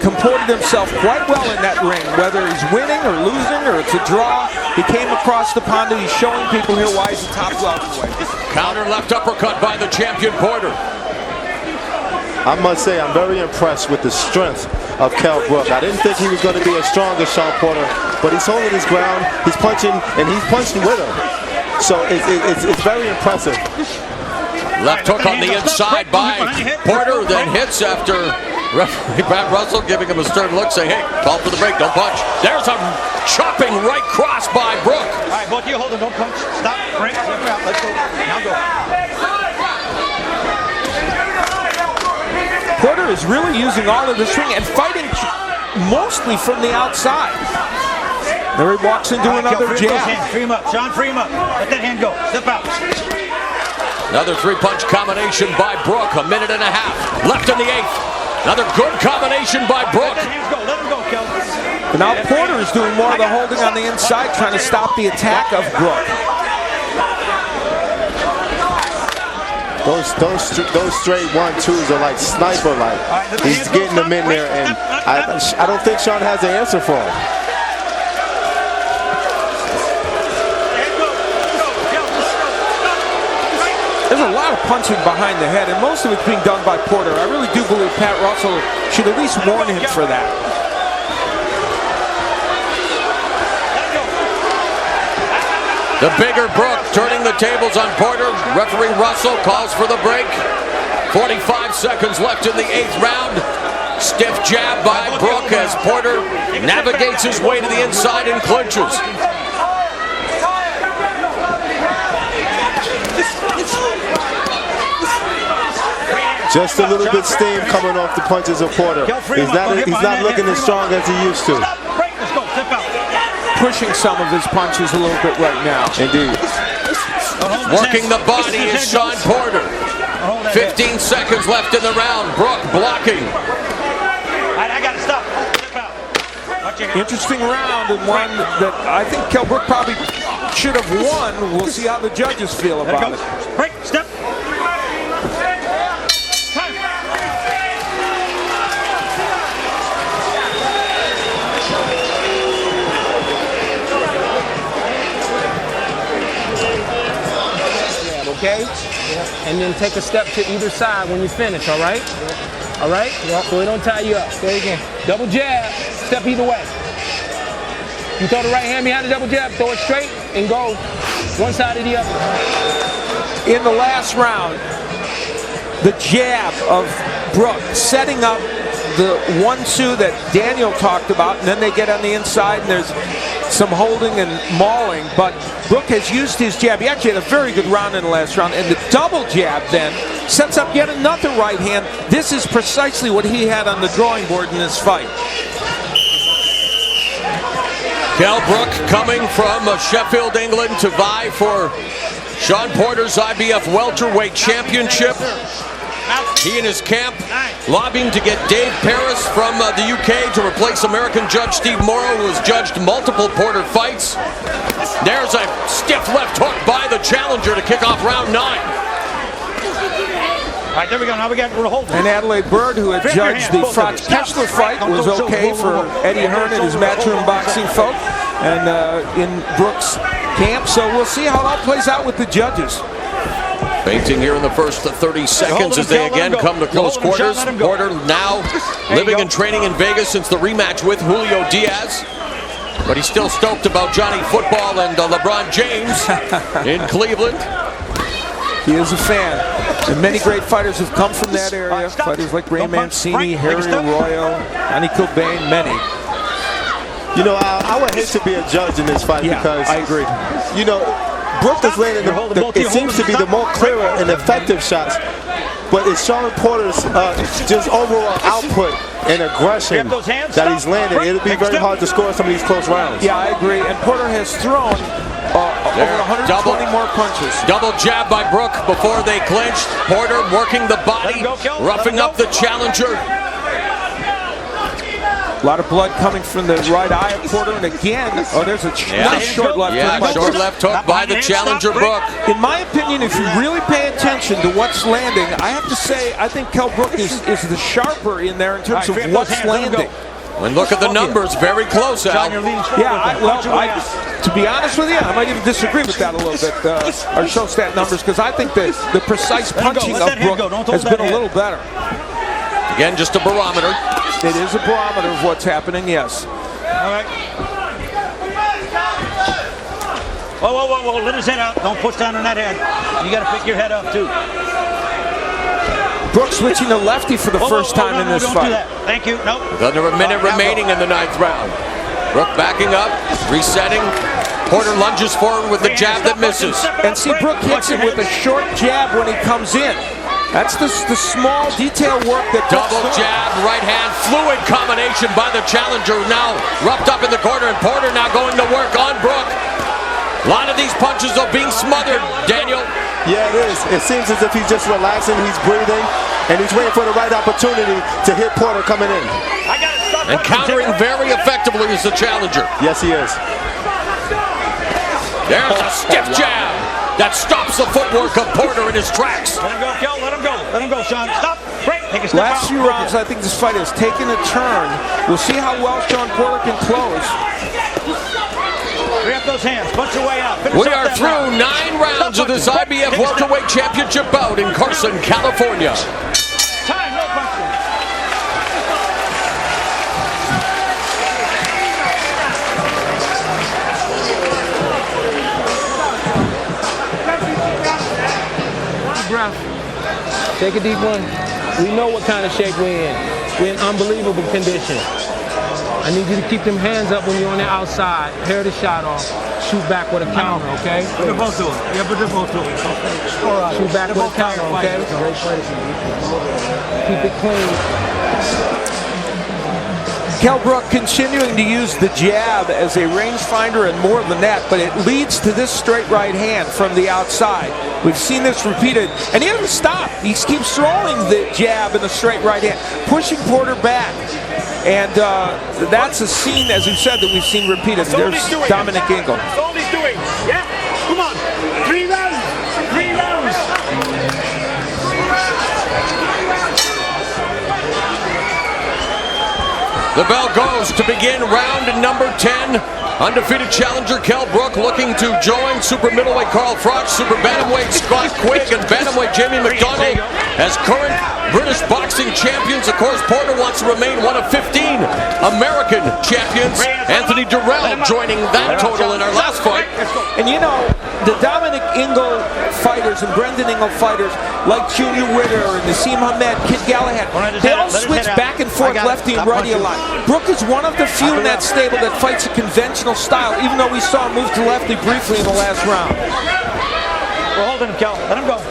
comported himself quite well in that ring, whether he's winning or losing or it's a draw. He came across the pond and he's showing people here why he's the top welterweight. Counter left uppercut by the champion Porter. I must say, I'm very impressed with the strength of Kell Brook. I didn't think he was going to be as strong as Shawn Porter, but he's holding his ground, he's punching, and he's punching with him. So it's very impressive. Left hook on the inside by Porter, then hits after referee Pat Russell giving him a stern look, saying, hey, call for the break, don't punch. There's a chopping right cross by Brook. All right, both of you hold it, don't punch. Stop, break, let's go. Now go. Porter is really using all of this ring and fighting mostly from the outside. There he walks into another jab. Free him up, Shawn, free him up. Let that hand go, step out. Another 3-punch combination by Brook, a minute and a half left in the 8th. Another good combination by Brook. Let him go, Kell. And now Porter is doing more of the holding on the inside, trying to stop the attack of Brook. Those straight 1-2s are like sniper-like. He's getting them in there, and I don't think Shawn has the answer for him. There's a lot of punching behind the head, and most of it's being done by Porter. I really do believe Pat Russell should at least warn him for that. The bigger Brook turning the tables on Porter. Referee Russell calls for the break. 45 seconds left in the 8th round. Stiff jab by Brook as Porter navigates his way to the inside and clinches. Just a little bit steam coming off the punches of Porter. He's not looking as strong as he used to. Pushing some of his punches a little bit right now. Indeed. Working the body is Shawn Porter. 15 seconds left in the round. Brook blocking. I got to stop. Interesting round, and one that I think Kell Brook probably should have won. We'll see how the judges feel about it. Break, step. Okay? Yeah. And then take a step to either side when you finish, all right? Yeah. All right? Yeah. So it don't tie you up. There you go. Double jab, step either way. You throw the right hand behind the double jab, throw it straight, and go one side or the other. In the last round, the jab of Brook setting up the 1-2 that Daniel talked about, and then they get on the inside, and there's some holding and mauling, but Brook has used his jab. He actually had a very good round in the last round, and the double jab then sets up yet another right hand. This is precisely what he had on the drawing board in this fight. Kell Brook coming from Sheffield, England to vie for Shawn Porter's IBF welterweight championship. He and his camp lobbying to get Dave Paris from the UK to replace American judge Steve Morrow, who has judged multiple Porter fights. There's a stiff left hook by the challenger to kick off round 9. All right, there we go. Now we're holding. And Adelaide Bird, who had judged the Franz Kessler fight, was okay for Eddie Hearn and his matchroom boxing folk, and in Brook's camp. So we'll see how that plays out with the judges. Fainting here in the first 30 seconds as they again come to close quarters. Porter now living and training in Vegas since the rematch with Julio Diaz. But he's still stoked about Johnny Football and LeBron James in Cleveland. He is a fan. And many great fighters have come from that area. Fighters like Ray Mancini, Harry Arroyo, Annie Cobain, many. You know, I would hate to be a judge in this fight because I agree. You know, Brook is landing it seems to be the more clearer and effective shots, but it's Shawn Porter's just overall output and aggression that he's landing. It'll be very hard to score some of these close rounds. Yeah, I agree. And Porter has thrown over 120 more punches. Double jab by Brook before they clinched. Porter working the body, roughing up the challenger. A lot of blood coming from the right eye of Porter, and again, there's a nice short left hook. Yeah, short left hook by the challenger, Brook. In my opinion, if you really pay attention to what's landing, I have to say, I think Kell Brook is the sharper in there in terms of what's landing. And look at the numbers, very close, Al. To be honest with you, I might even disagree with that a little bit, our show stat numbers, because I think the precise punching of Brook has been a little better. Again, just a barometer. It is a barometer of what's happening, yes. All right. Whoa, let his head out. Don't push down on that head. You got to pick your head up, too. Brook switching to lefty for the first time in this fight. Do that. Thank you. Nope. With under a minute remaining in the 9th round. Brook backing up, resetting. Porter lunges forward with the jab that misses. And see, Brook hits him with a short jab when he comes in. That's the small detail work that double jab, right hand, fluid combination by the challenger, now roughed up in the corner, and Porter now going to work on Brook. A lot of these punches are being smothered, Daniel. Yeah, it is. It seems as if he's just relaxing, he's breathing, and he's waiting for the right opportunity to hit Porter coming in. And countering very effectively is the challenger. Yes, he is. There's a stiff jab that stops the footwork of Porter in his tracks. Let him go, Kell. Let him go. Let him go, Shawn. Stop. Break. Take a step Last few rounds, I think this fight has taken a turn. We'll see how well Shawn Porter can close. Free up those hands. Punch your way out. We are through 9 rounds of this IBF welterweight championship bout in Carson, California. Time. No punching. Breath. Take a deep one. We know what kind of shape we're in. We're in unbelievable condition. I need you to keep them hands up when you're on the outside. Pair the shot off. Shoot back with a counter, okay? Put them both to it. Yeah, put them both to it. Shoot back with a counter, okay? Keep it clean. Kell Brook continuing to use the jab as a rangefinder and more than that, but it leads to this straight right hand from the outside. We've seen this repeated, and he doesn't stop. He keeps throwing the jab and the straight right hand, pushing Porter back. And that's a scene, as you said, that we've seen repeated. There's Dominic Ingle. That's all he's doing. Yeah, come on. 3 rounds. 3 rounds. The bell goes to begin round number 10. Undefeated challenger Kell Brook looking to join super middleweight Carl Froch, super bantamweight Scott Quigg, and bantamweight Jamie McDonald as current British boxing champions. Of course, Porter wants to remain one of 15 American champions. Anthony Durrell joining that total in our last fight. And you know, the Dominic Ingle fighters and Brendan Ingle fighters like Junior Witter and Nassim Hamed, Kid Galahad, they all switch back and forth lefty and righty a lot. Brook is one of the few in that stable that fights a conventional style, even though we saw him move to lefty briefly in the last round. We're holding him, Kell. Let him go.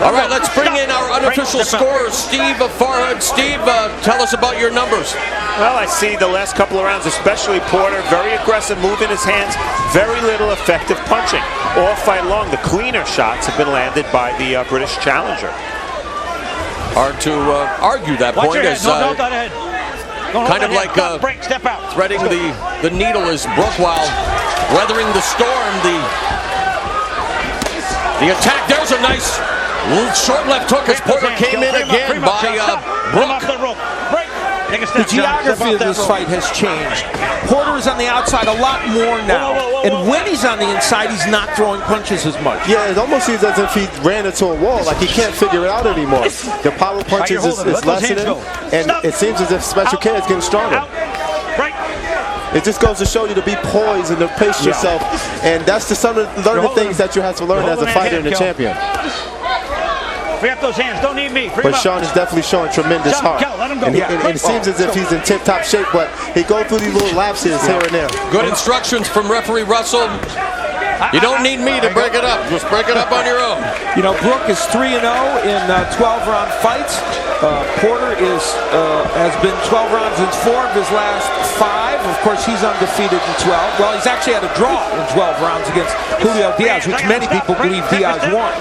All right, let's bring in our unofficial scorer, Steve Farhad. Steve, tell us about your numbers. Well, I see the last couple of rounds, especially Porter, very aggressive, moving his hands, very little effective punching. All fight long, the cleaner shots have been landed by the British challenger. Hard to argue that Watch point your head. as No, don't head. Don't kind hold of that like head. Break, step out. threading the needle as Brook, while weathering the storm, the attack. There's a nice short left hook as Porter came in again by Brook. The geography of this fight has changed. Porter is on the outside a lot more now. And when he's on the inside, he's not throwing punches as much. Yeah, it almost seems as if he ran into a wall, like he can't figure it out anymore. The power punches is lessening, and it seems as if Special K is getting stronger. It just goes to show you to be poised and to pace yourself, and that's some of the things that you have to learn as a fighter and a champion. Free up those hands. Don't need me. But Shawn is definitely showing tremendous heart. And it seems as if he's in tip-top shape, but he goes through these little lapses here and there. Good instructions from referee Russell. You don't need me to break it up. Just break it up on your own. You know, Brook is 3-0 in 12-round fights. Porter has been 12 rounds in 4 of his last 5. Of course, he's undefeated in 12. Well, he's actually had a draw in 12 rounds against Julio Diaz, which many people believe Diaz won.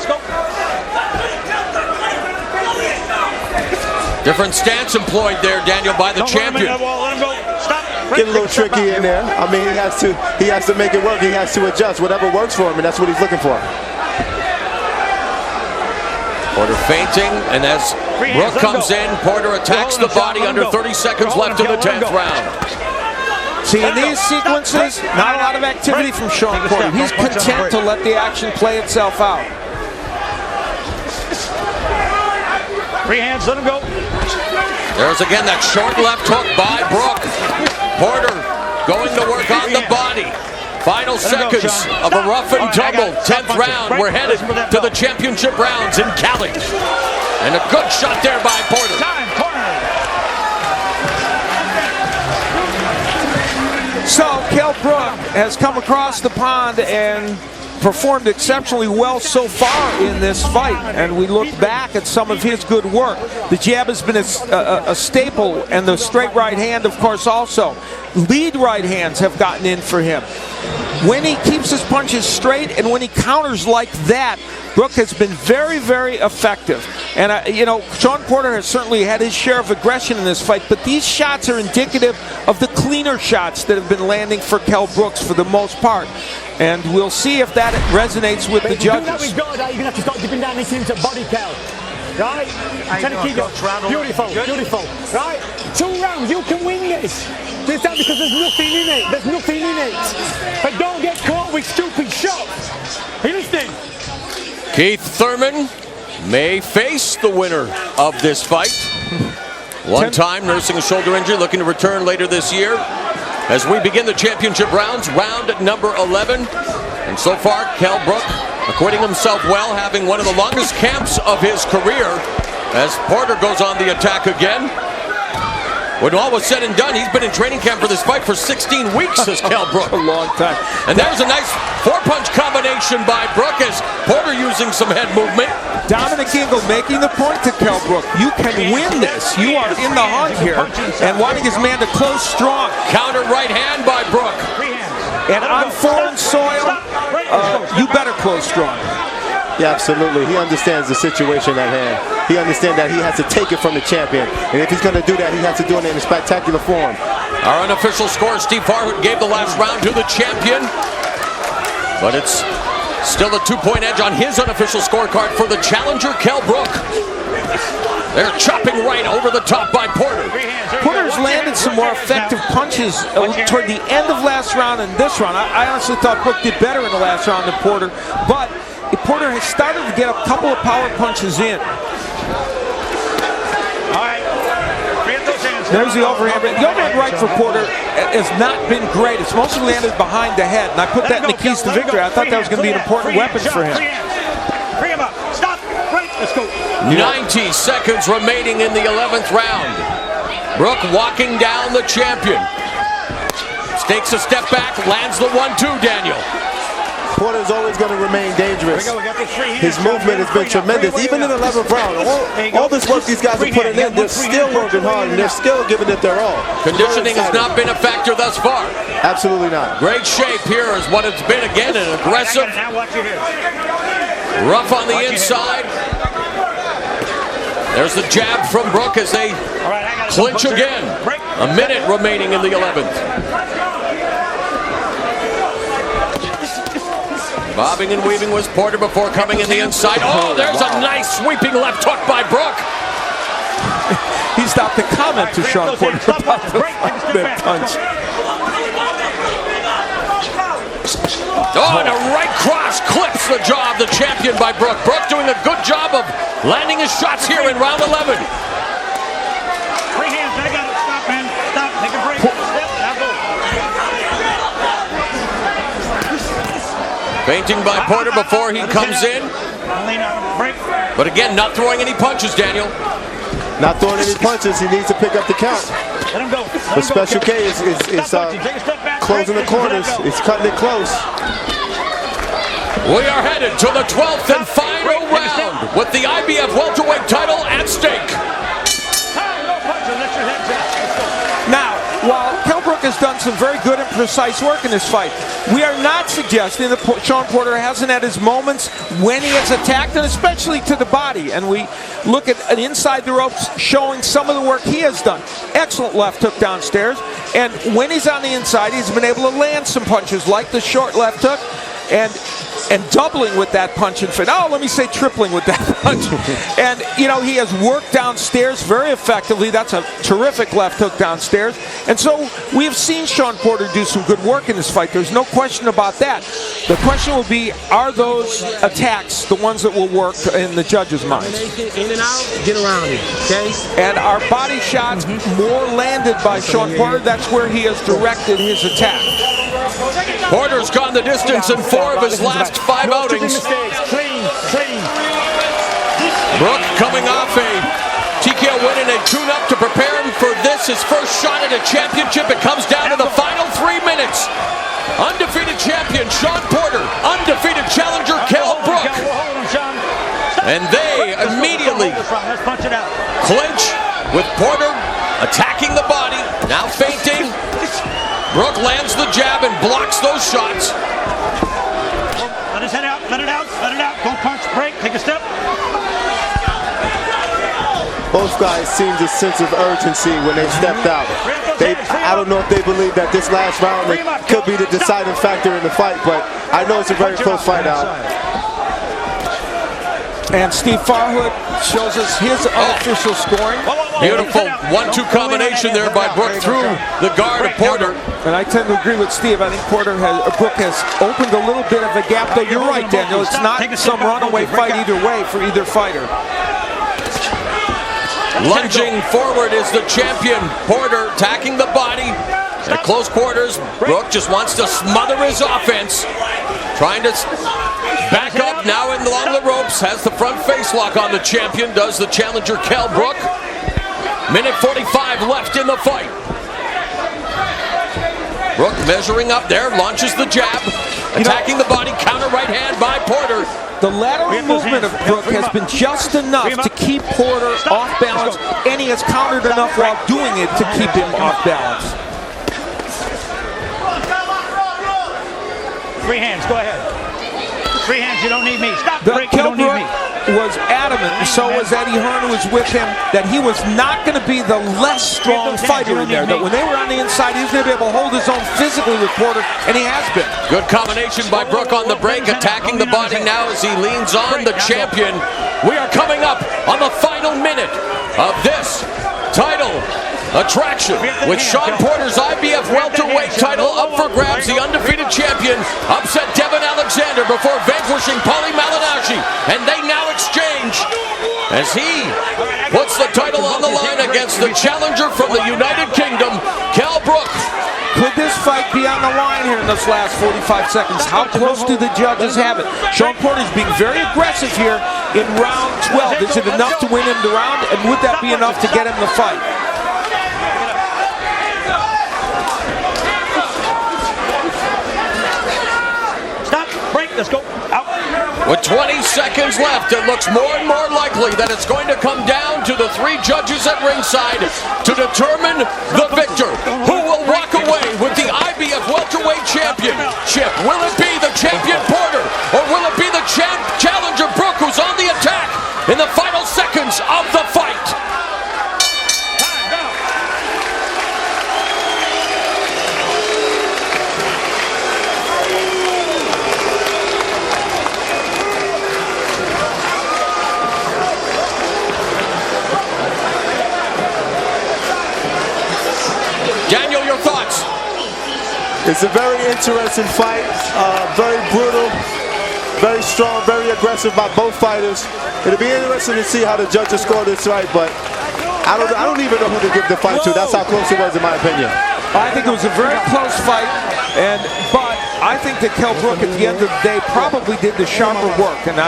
Different stance employed there, Daniel, by the champion. Let him go. Stop. Get a little tricky in there. I mean, he has to make it work. He has to adjust whatever works for him, and that's what he's looking for. Porter feinting, and as Brook comes in, Porter attacks the body under 30 seconds left in the 10th round. See, in these sequences, not a lot of activity from Shawn Porter. He's content to let the action play itself out. Free hands, let him go. There's again that short left hook by Brook. Porter going to work on the body. Final seconds of a rough and tumble 10th round. We're headed to the championship rounds in Cali. And a good shot there by Porter. So, Kell Brook has come across the pond and performed exceptionally well so far in this fight, and we look back at some of his good work. The jab has been a staple, and the straight right hand, of course, also. Lead right hands have gotten in for him. When he keeps his punches straight and when he counters like that, Brook has been very, very effective. And, you know, Shawn Porter has certainly had his share of aggression in this fight, but these shots are indicative of the cleaner shots that have been landing for Kell Brooks for the most part. And we'll see if that resonates with the judges. You're going to have to start dipping down into body, Kell. Right? I'm trying to keep you. Beautiful, beautiful. Right? 2 rounds, you can win this. This time because there's nothing in it. There's nothing in it. But don't get caught with stupid shots. Are you listening? Keith Thurman may face the winner of this fight. One time nursing a shoulder injury, looking to return later this year. As we begin the championship rounds, round number 11. And so far, Kell Brook acquitting himself well, having one of the longest camps of his career as Porter goes on the attack again. When all was said and done, he's been in training camp for this fight for 16 weeks, says Kell Brook. A long time. And there's a nice 4-punch combination by Brook as Porter using some head movement. Dominic Ingle making the point to Kell Brook. You can win this. You are in the hunt here. And wanting his man to close strong. Counter right hand by Brook. And on foreign soil, you better close strong. Yeah, absolutely. He understands the situation at hand. He understands that he has to take it from the champion. And if he's going to do that, he has to do it in a spectacular form. Our unofficial score, Steve Farhood gave the last round to the champion. But it's still a 2-point edge on his unofficial scorecard for the challenger, Kell Brook. They're chopping right over the top by Porter. Porter's landed some more effective punches toward the end of last round and this round. I honestly thought Brook did better in the last round than Porter. But Porter has started to get a couple of power punches in. There's the overhand. The overhand right for Porter has not been great. It's mostly landed behind the head. And I put that in the keys to victory. I thought that was going to be an important weapon for him. Bring him up. Stop. Right. Let's go. 90 seconds remaining in the 11th round. Brook walking down the champion. Takes a step back, lands the 1-2, Daniel. Porter is always going to remain dangerous. We got the free hand. His movement has been tremendous. Even in the 11th round, all this work these guys are putting in, they're still working hard and they're still giving it their all. Conditioning has not been a factor thus far. Absolutely not. Great shape here is what it's been again, an aggressive, Now watch your hips. rough on the inside. There's the jab from Brook as they clinch again. A minute remaining in the 11th. Bobbing and weaving was Porter before coming in the inside. Oh, there's a nice sweeping left hook by Brook. He stopped to comment to Shawn Porter about the 5-minute punch. Oh, and a right cross clips the jaw of the champion by Brook. Brook doing a good job of landing his shots here in round 11. Free hands, I got it. Stop, man. Stop. Take a break. Step. Now go. Feinting by Porter before he comes in. Lean on him. Break. But again, not throwing any punches, Daniel. Not throwing any punches. He needs to pick up the count. Let him go. The Special K is closing the corners. It's cutting it close. We are headed to the 12th and final round with the IBF welterweight title at stake. Now, while Kell Brook has done some very good and precise work in this fight, we are not suggesting that Shawn Porter hasn't had his moments when he has attacked, and especially to the body. And we look at an inside the ropes showing some of the work he has done. Excellent left hook downstairs. And when he's on the inside, he's been able to land some punches like the short left hook and doubling with that punch and fit. Oh, let me say tripling with that punch. And, you know, he has worked downstairs very effectively. That's a terrific left hook downstairs. And so we have seen Shawn Porter do some good work in this fight. There's no question about that. The question will be, are those attacks the ones that will work in the judges' minds? In and out, get around it, okay? And are body shots more landed by Shawn Porter? That's where he has directed his attack. Porter's gone the distance in 4 of his last 5 outings. Brook coming off a TKO win and a tune-up to prepare him for this, his first shot at a championship. It comes down to the final 3 minutes. Undefeated champion Shawn Porter, undefeated challenger Kell Brook. And they immediately clinch with Porter attacking the body, now feinting. Brook lands the jab and blocks those shots. Let his head out, let it out, let it out. Don't punch, break, take a step. Both guys seemed a sense of urgency when they stepped out. I don't know if they believe that this last round could be the deciding factor in the fight, but I know it's a very close fight out. And Steve Farhood shows us his unofficial scoring. Beautiful 1-2 combination there by Brook through the guard of Porter. And I tend to agree with Steve. I think Brook has opened a little bit of a gap, though. You're right, Daniel. It's not some runaway fight either way for either fighter. Lunging forward is the champion. Porter attacking the body. At close quarters, Brook just wants to smother his offense. Trying to back up now and along the ropes. Has the front face lock on the champion. Does the challenger Kell Brook. Minute 45 left in the fight. Brook measuring up there. Launches the jab. Attacking the body. Counter right hand by Porter. The lateral movement of Brook has been just enough to keep Porter off balance, and he has countered enough while doing it to keep him off balance. Free hands, go ahead. Free hands, you don't need me. Stop, break, you Kell don't need Brook me. was adamant, and so was Eddie Hearn, who was with him, that he was not going to be the less strong fighter in there. That when they were on the inside, he was going to be able to hold his own physically with Porter, and he has been. Good combination by Brook on the break, attacking the body now as he leans on the champion. We are coming up on the final minute of this title attraction with Shawn Porter's IBF welterweight title up for grabs. The undefeated champion upset Devin Alexander before vanquishing Paulie Malignaggi, and they now exchange as he puts the title on the line against the challenger from the United Kingdom, Kell Brook. Could this fight be on the line here in this last 45 seconds? How close do the judges have it? Shawn Porter is being very aggressive here in round 12. Is it enough to win him the round, and would that be enough to get him the fight? Let's go. Out. With 20 seconds left, it looks more and more likely that it's going to come down to the three judges at ringside to determine the victor. Who will walk away with the IBF Welterweight Championship? Will it be the champion Porter, or will it be the challenger Brook, who's on the attack in the final seconds of the fight? Daniel, your thoughts? It's a very interesting fight, very brutal, very strong, very aggressive by both fighters. It'll be interesting to see how the judges score this fight, but I don't even know who to give the fight to. That's how close it was, in my opinion. I think it was a very close fight, but I think that Kell Brook at the end of the day probably did the sharper work, and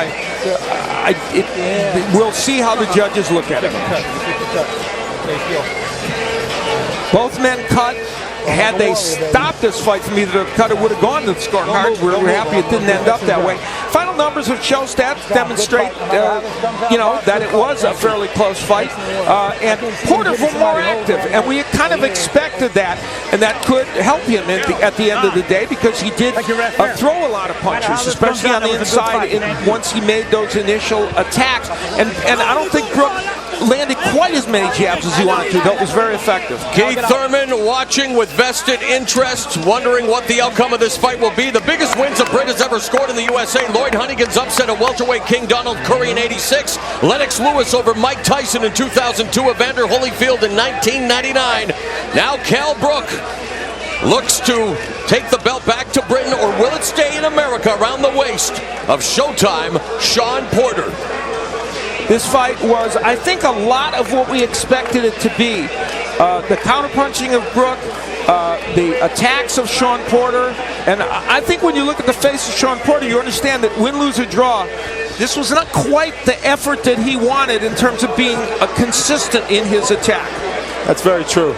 we'll see how the judges look at it. Both men cut. Had they stopped this fight from either cut, it would have gone to the scorecard. We're happy it didn't end up that way. Final numbers of show stats demonstrate, that it was a fairly close fight. And Porter was more active, and we kind of expected that, and that could help him at the end of the day, because he did throw a lot of punches, especially on the inside, once he made those initial attacks. And I don't think Brook landed quite as many jabs as he wanted to, though it was very effective. Keith Thurman watching with vested interest, wondering what the outcome of this fight will be. The biggest wins a Brit has ever scored in the USA. Lloyd Hunnigan's upset of welterweight king Donald Curry in '86. Lennox Lewis over Mike Tyson in 2002. Evander Holyfield in 1999. Now Kell Brook looks to take the belt back to Britain, or will it stay in America around the waist of Showtime Shawn Porter? This fight was, I think, a lot of what we expected it to be. The counterpunching of Brook, the attacks of Shawn Porter, and I think when you look at the face of Shawn Porter, you understand that win, lose, or draw, this was not quite the effort that he wanted in terms of being consistent in his attack. That's very true.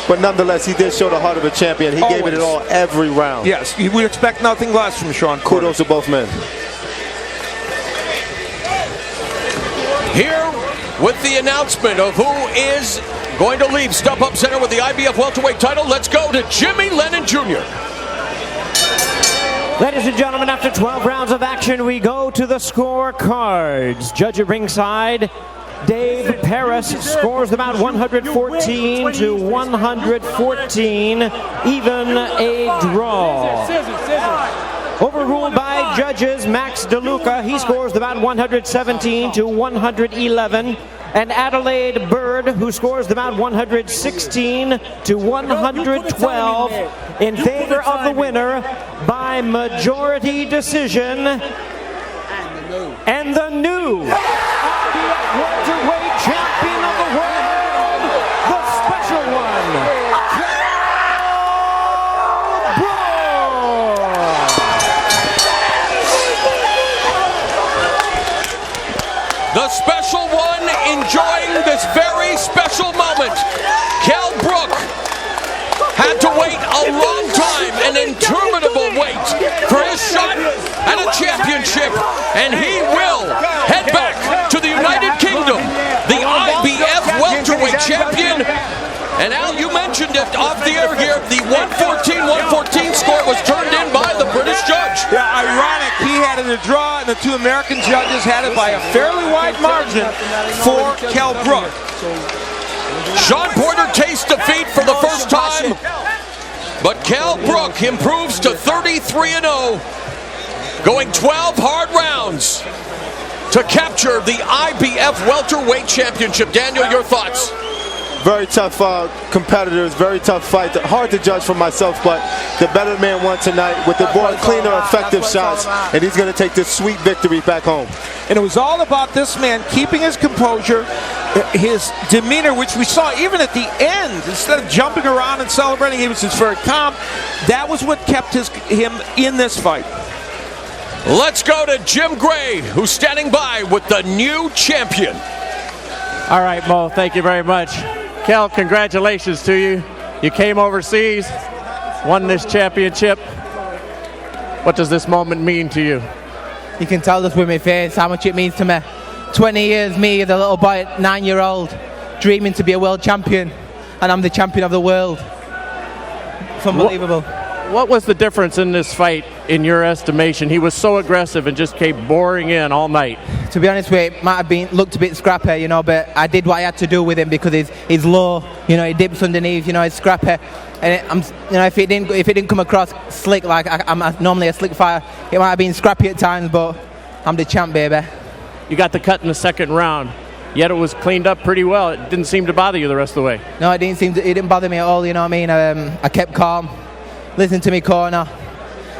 But nonetheless, he did show the heart of a champion. He gave it all every round. Yes, we expect nothing less from Shawn Porter. Kudos to both men. Here with the announcement of who is going to leave StubHub Center with the IBF welterweight title, let's go to Jimmy Lennon Jr. Ladies and gentlemen, after 12 rounds of action, we go to the scorecards. Judge at ringside, Dave Paris scores them out 114 to 114, even a draw. Overruled by judges Max DeLuca, he scores the bout 117 to 111. And Adelaide Bird, who scores the bout 116 to 112 in favor of the winner by majority decision. And the new IBF welterweight champion of the world, the special one, the special one enjoying this very special moment. Kell Brook had to wait a long time, an interminable wait, for his shot at a championship, and he will head back to the United Kingdom, the IBF welterweight champion. And Al, you mentioned it off the air here, the 114 score was turned in by the British judge. Yeah, ironic. He had it a draw, and the two American judges had it by a fairly wide margin for Kell Brook. Shawn Porter tastes defeat for the first time, but Kell Brook improves to 33-0, going 12 hard rounds to capture the IBF welterweight championship. Daniel, your thoughts? Very tough competitors, very tough fight. Hard to judge for myself, but the better man won tonight with the more cleaner, effective shots, and he's going to take this sweet victory back home. And it was all about this man keeping his composure, his demeanor, which we saw even at the end. Instead of jumping around and celebrating, he was just very calm. That was what kept him in this fight. Let's go to Jim Gray, who's standing by with the new champion. All right, Mo, thank you very much. Kell, congratulations to you. You came overseas, won this championship. What does this moment mean to you? You can tell this with my face how much it means to me. 20 years, me as a little boy, 9-year-old, dreaming to be a world champion, and I'm the champion of the world. It's unbelievable. What was the difference in this fight, in your estimation? He was so aggressive and just kept boring in all night. To be honest with you, it might have been looked a bit scrappy, you know, but I did what I had to do with him because he's low, you know, he dips underneath, you know, he's scrappy. And you know, if it didn't come across slick like I'm normally a slick fighter, it might have been scrappy at times, but I'm the champ, baby. You got the cut in the second round, yet it was cleaned up pretty well. It didn't seem to bother you the rest of the way. No, it didn't bother me at all, you know what I mean? I kept calm, listened to me corner,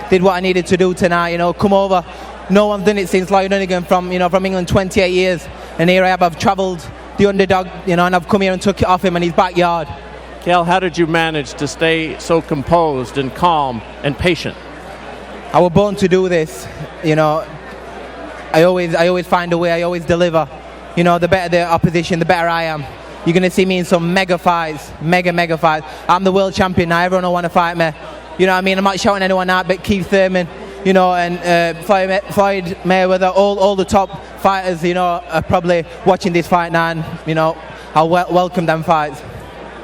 did what I needed to do tonight, you know, come over. No one's done it since Lloyd Dunnigan from England 28 years. And here I have, I've travelled the underdog, you know, and I've come here and took it off him in his backyard. Kell, how did you manage to stay so composed and calm and patient? I was born to do this, you know. I always find a way, I always deliver. You know, the better the opposition, the better I am. You're going to see me in some mega fights, mega fights. I'm the world champion now, everyone will want to fight me. You know what I mean? I'm not shouting anyone out, but Keith Thurman, you know, and Floyd Mayweather, all the top fighters, you know, are probably watching this fight now, and, you know, I'll welcome them fights.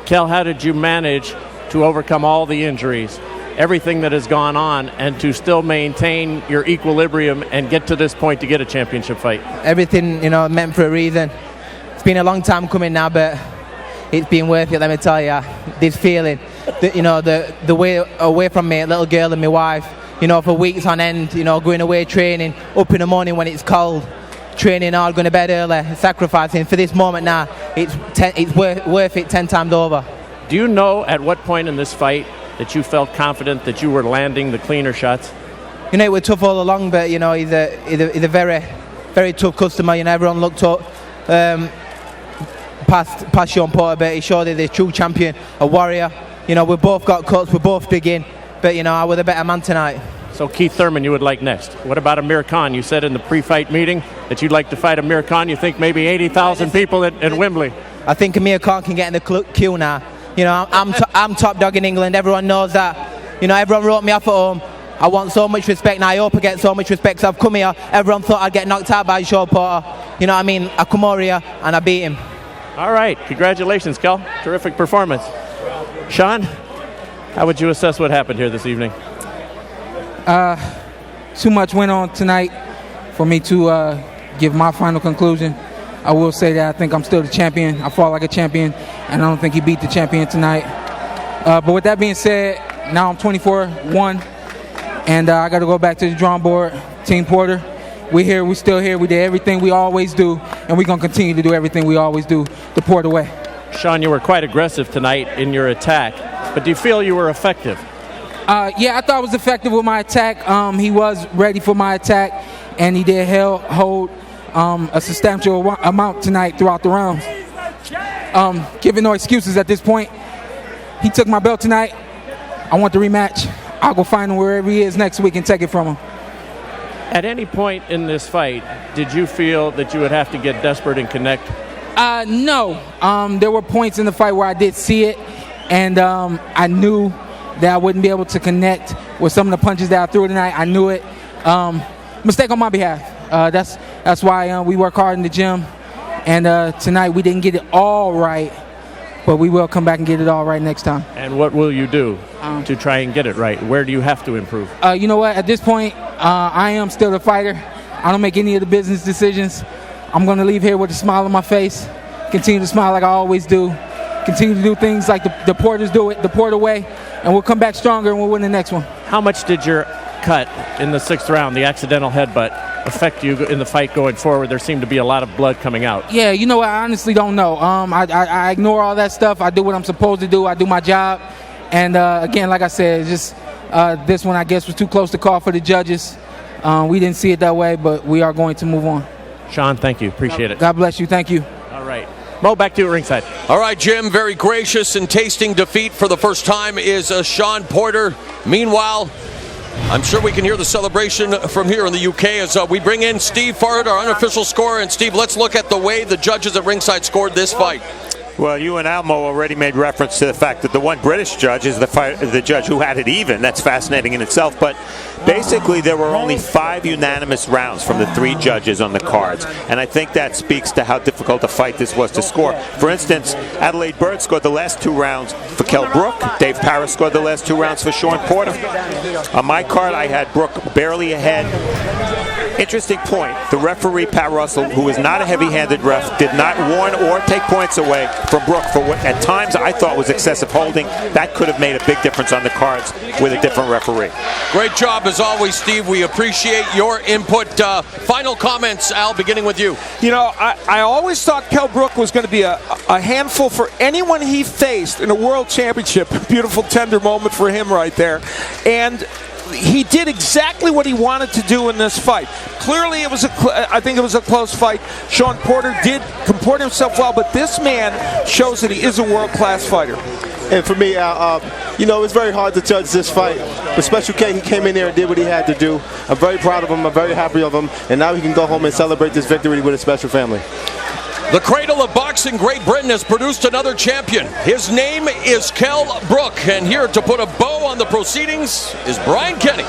Kell, how did you manage to overcome all the injuries, everything that has gone on, and to still maintain your equilibrium and get to this point to get a championship fight? Everything, you know, meant for a reason. It's been a long time coming now, but it's been worth it, let me tell you. This feeling, you know, the way away from me, little girl and my wife, you know, for weeks on end, you know, going away training, up in the morning when it's cold, training hard, going to bed early, sacrificing for this moment now. It's worth it 10 times over. Do you know at what point in this fight that you felt confident that you were landing the cleaner shots? You know, it was tough all along, but, you know, he's a very, very tough customer. You know, everyone looked up past Shawn Porter, but he showed he's a true champion, a warrior. You know, we both got cuts, we both big in, but, you know, I was a better man tonight. So Keith Thurman you would like next. What about Amir Khan? You said in the pre-fight meeting that you'd like to fight Amir Khan. You think maybe 80,000 people at Wembley. I think Amir Khan can get in the queue now. You know, I'm top dog in England. Everyone knows that. You know, everyone wrote me off at home. I want so much respect, and I hope I get so much respect. So I've come here. Everyone thought I'd get knocked out by Shawn Porter. You know what I mean? I come over here and I beat him. All right. Congratulations, Kell. Terrific performance. Shawn, how would you assess what happened here this evening? Too much went on tonight for me to give my final conclusion. I will say that I think I'm still the champion. I fought like a champion, and I don't think he beat the champion tonight. But with that being said, now I'm 24-1, and I got to go back to the drawing board. Team Porter, we're here, we're still here. We did everything we always do, and we're going to continue to do everything we always do the Porter way. Shawn, you were quite aggressive tonight in your attack, but do you feel you were effective? Yeah, I thought I was effective with my attack. He was ready for my attack, and he did hold a substantial amount tonight throughout the rounds. Giving no excuses at this point. He took my belt tonight. I want the rematch. I'll go find him wherever he is next week and take it from him. At any point in this fight, did you feel that you would have to get desperate and connect? No. There were points in the fight where I did see it, and I knew that I wouldn't be able to connect with some of the punches that I threw tonight. I knew it. Mistake on my behalf. That's why we work hard in the gym. And tonight we didn't get it all right, but we will come back and get it all right next time. And what will you do to try and get it right? Where do you have to improve? You know what? At this point, I am still the fighter. I don't make any of the business decisions. I'm going to leave here with a smile on my face, continue to smile like I always do, continue to do things like the Porters do it, the Porter way, and we'll come back stronger and we'll win the next one. How much did your cut in the 6th round, the accidental headbutt, affect you in the fight going forward? There seemed to be a lot of blood coming out. Yeah, you know what? I honestly don't know. I ignore all that stuff. I do what I'm supposed to do. I do my job. And again, like I said, just this one, I guess, was too close to call for the judges. We didn't see it that way, but we are going to move on. Shawn, thank you. Appreciate it. God bless you. Thank you. All right. Mo, back to you at ringside. All right, Jim, very gracious and tasting defeat for the first time is Shawn Porter. Meanwhile, I'm sure we can hear the celebration from here in the UK as we bring in Steve Farhad, our unofficial scorer. And Steve, let's look at the way the judges at ringside scored this fight. Well, you and Almo already made reference to the fact that the one British judge is the judge who had it even. That's fascinating in itself. But Basically, there were only 5 unanimous rounds from the 3 judges on the cards, and I think that speaks to how difficult a fight this was to score. For instance, Adelaide Bird scored the last 2 rounds for Kell Brook. Dave Parris scored the last 2 rounds for Shawn Porter. On my card, I had Brook barely ahead. Interesting point, the referee, Pat Russell, who is not a heavy-handed ref, did not warn or take points away from Brook for what at times I thought was excessive holding. That could have made a big difference on the cards with a different referee. Great job as always, Steve. We appreciate your input. Final comments, Al, beginning with you. You know, I always thought Kell Brook was going to be a handful for anyone he faced in a world championship. Beautiful, tender moment for him right there. And he did exactly what he wanted to do in this fight. Clearly, I think it was a close fight. Shawn Porter did comport himself well, but this man shows that he is a world-class fighter. And for me, you know, it's very hard to judge this fight. But Special K, he came in there and did what he had to do. I'm very proud of him. I'm very happy of him. And now he can go home and celebrate this victory with his special family. The cradle of boxing, Great Britain, has produced another champion. His name is Kell Brook, and here to put a bow on the proceedings is Brian Kenny.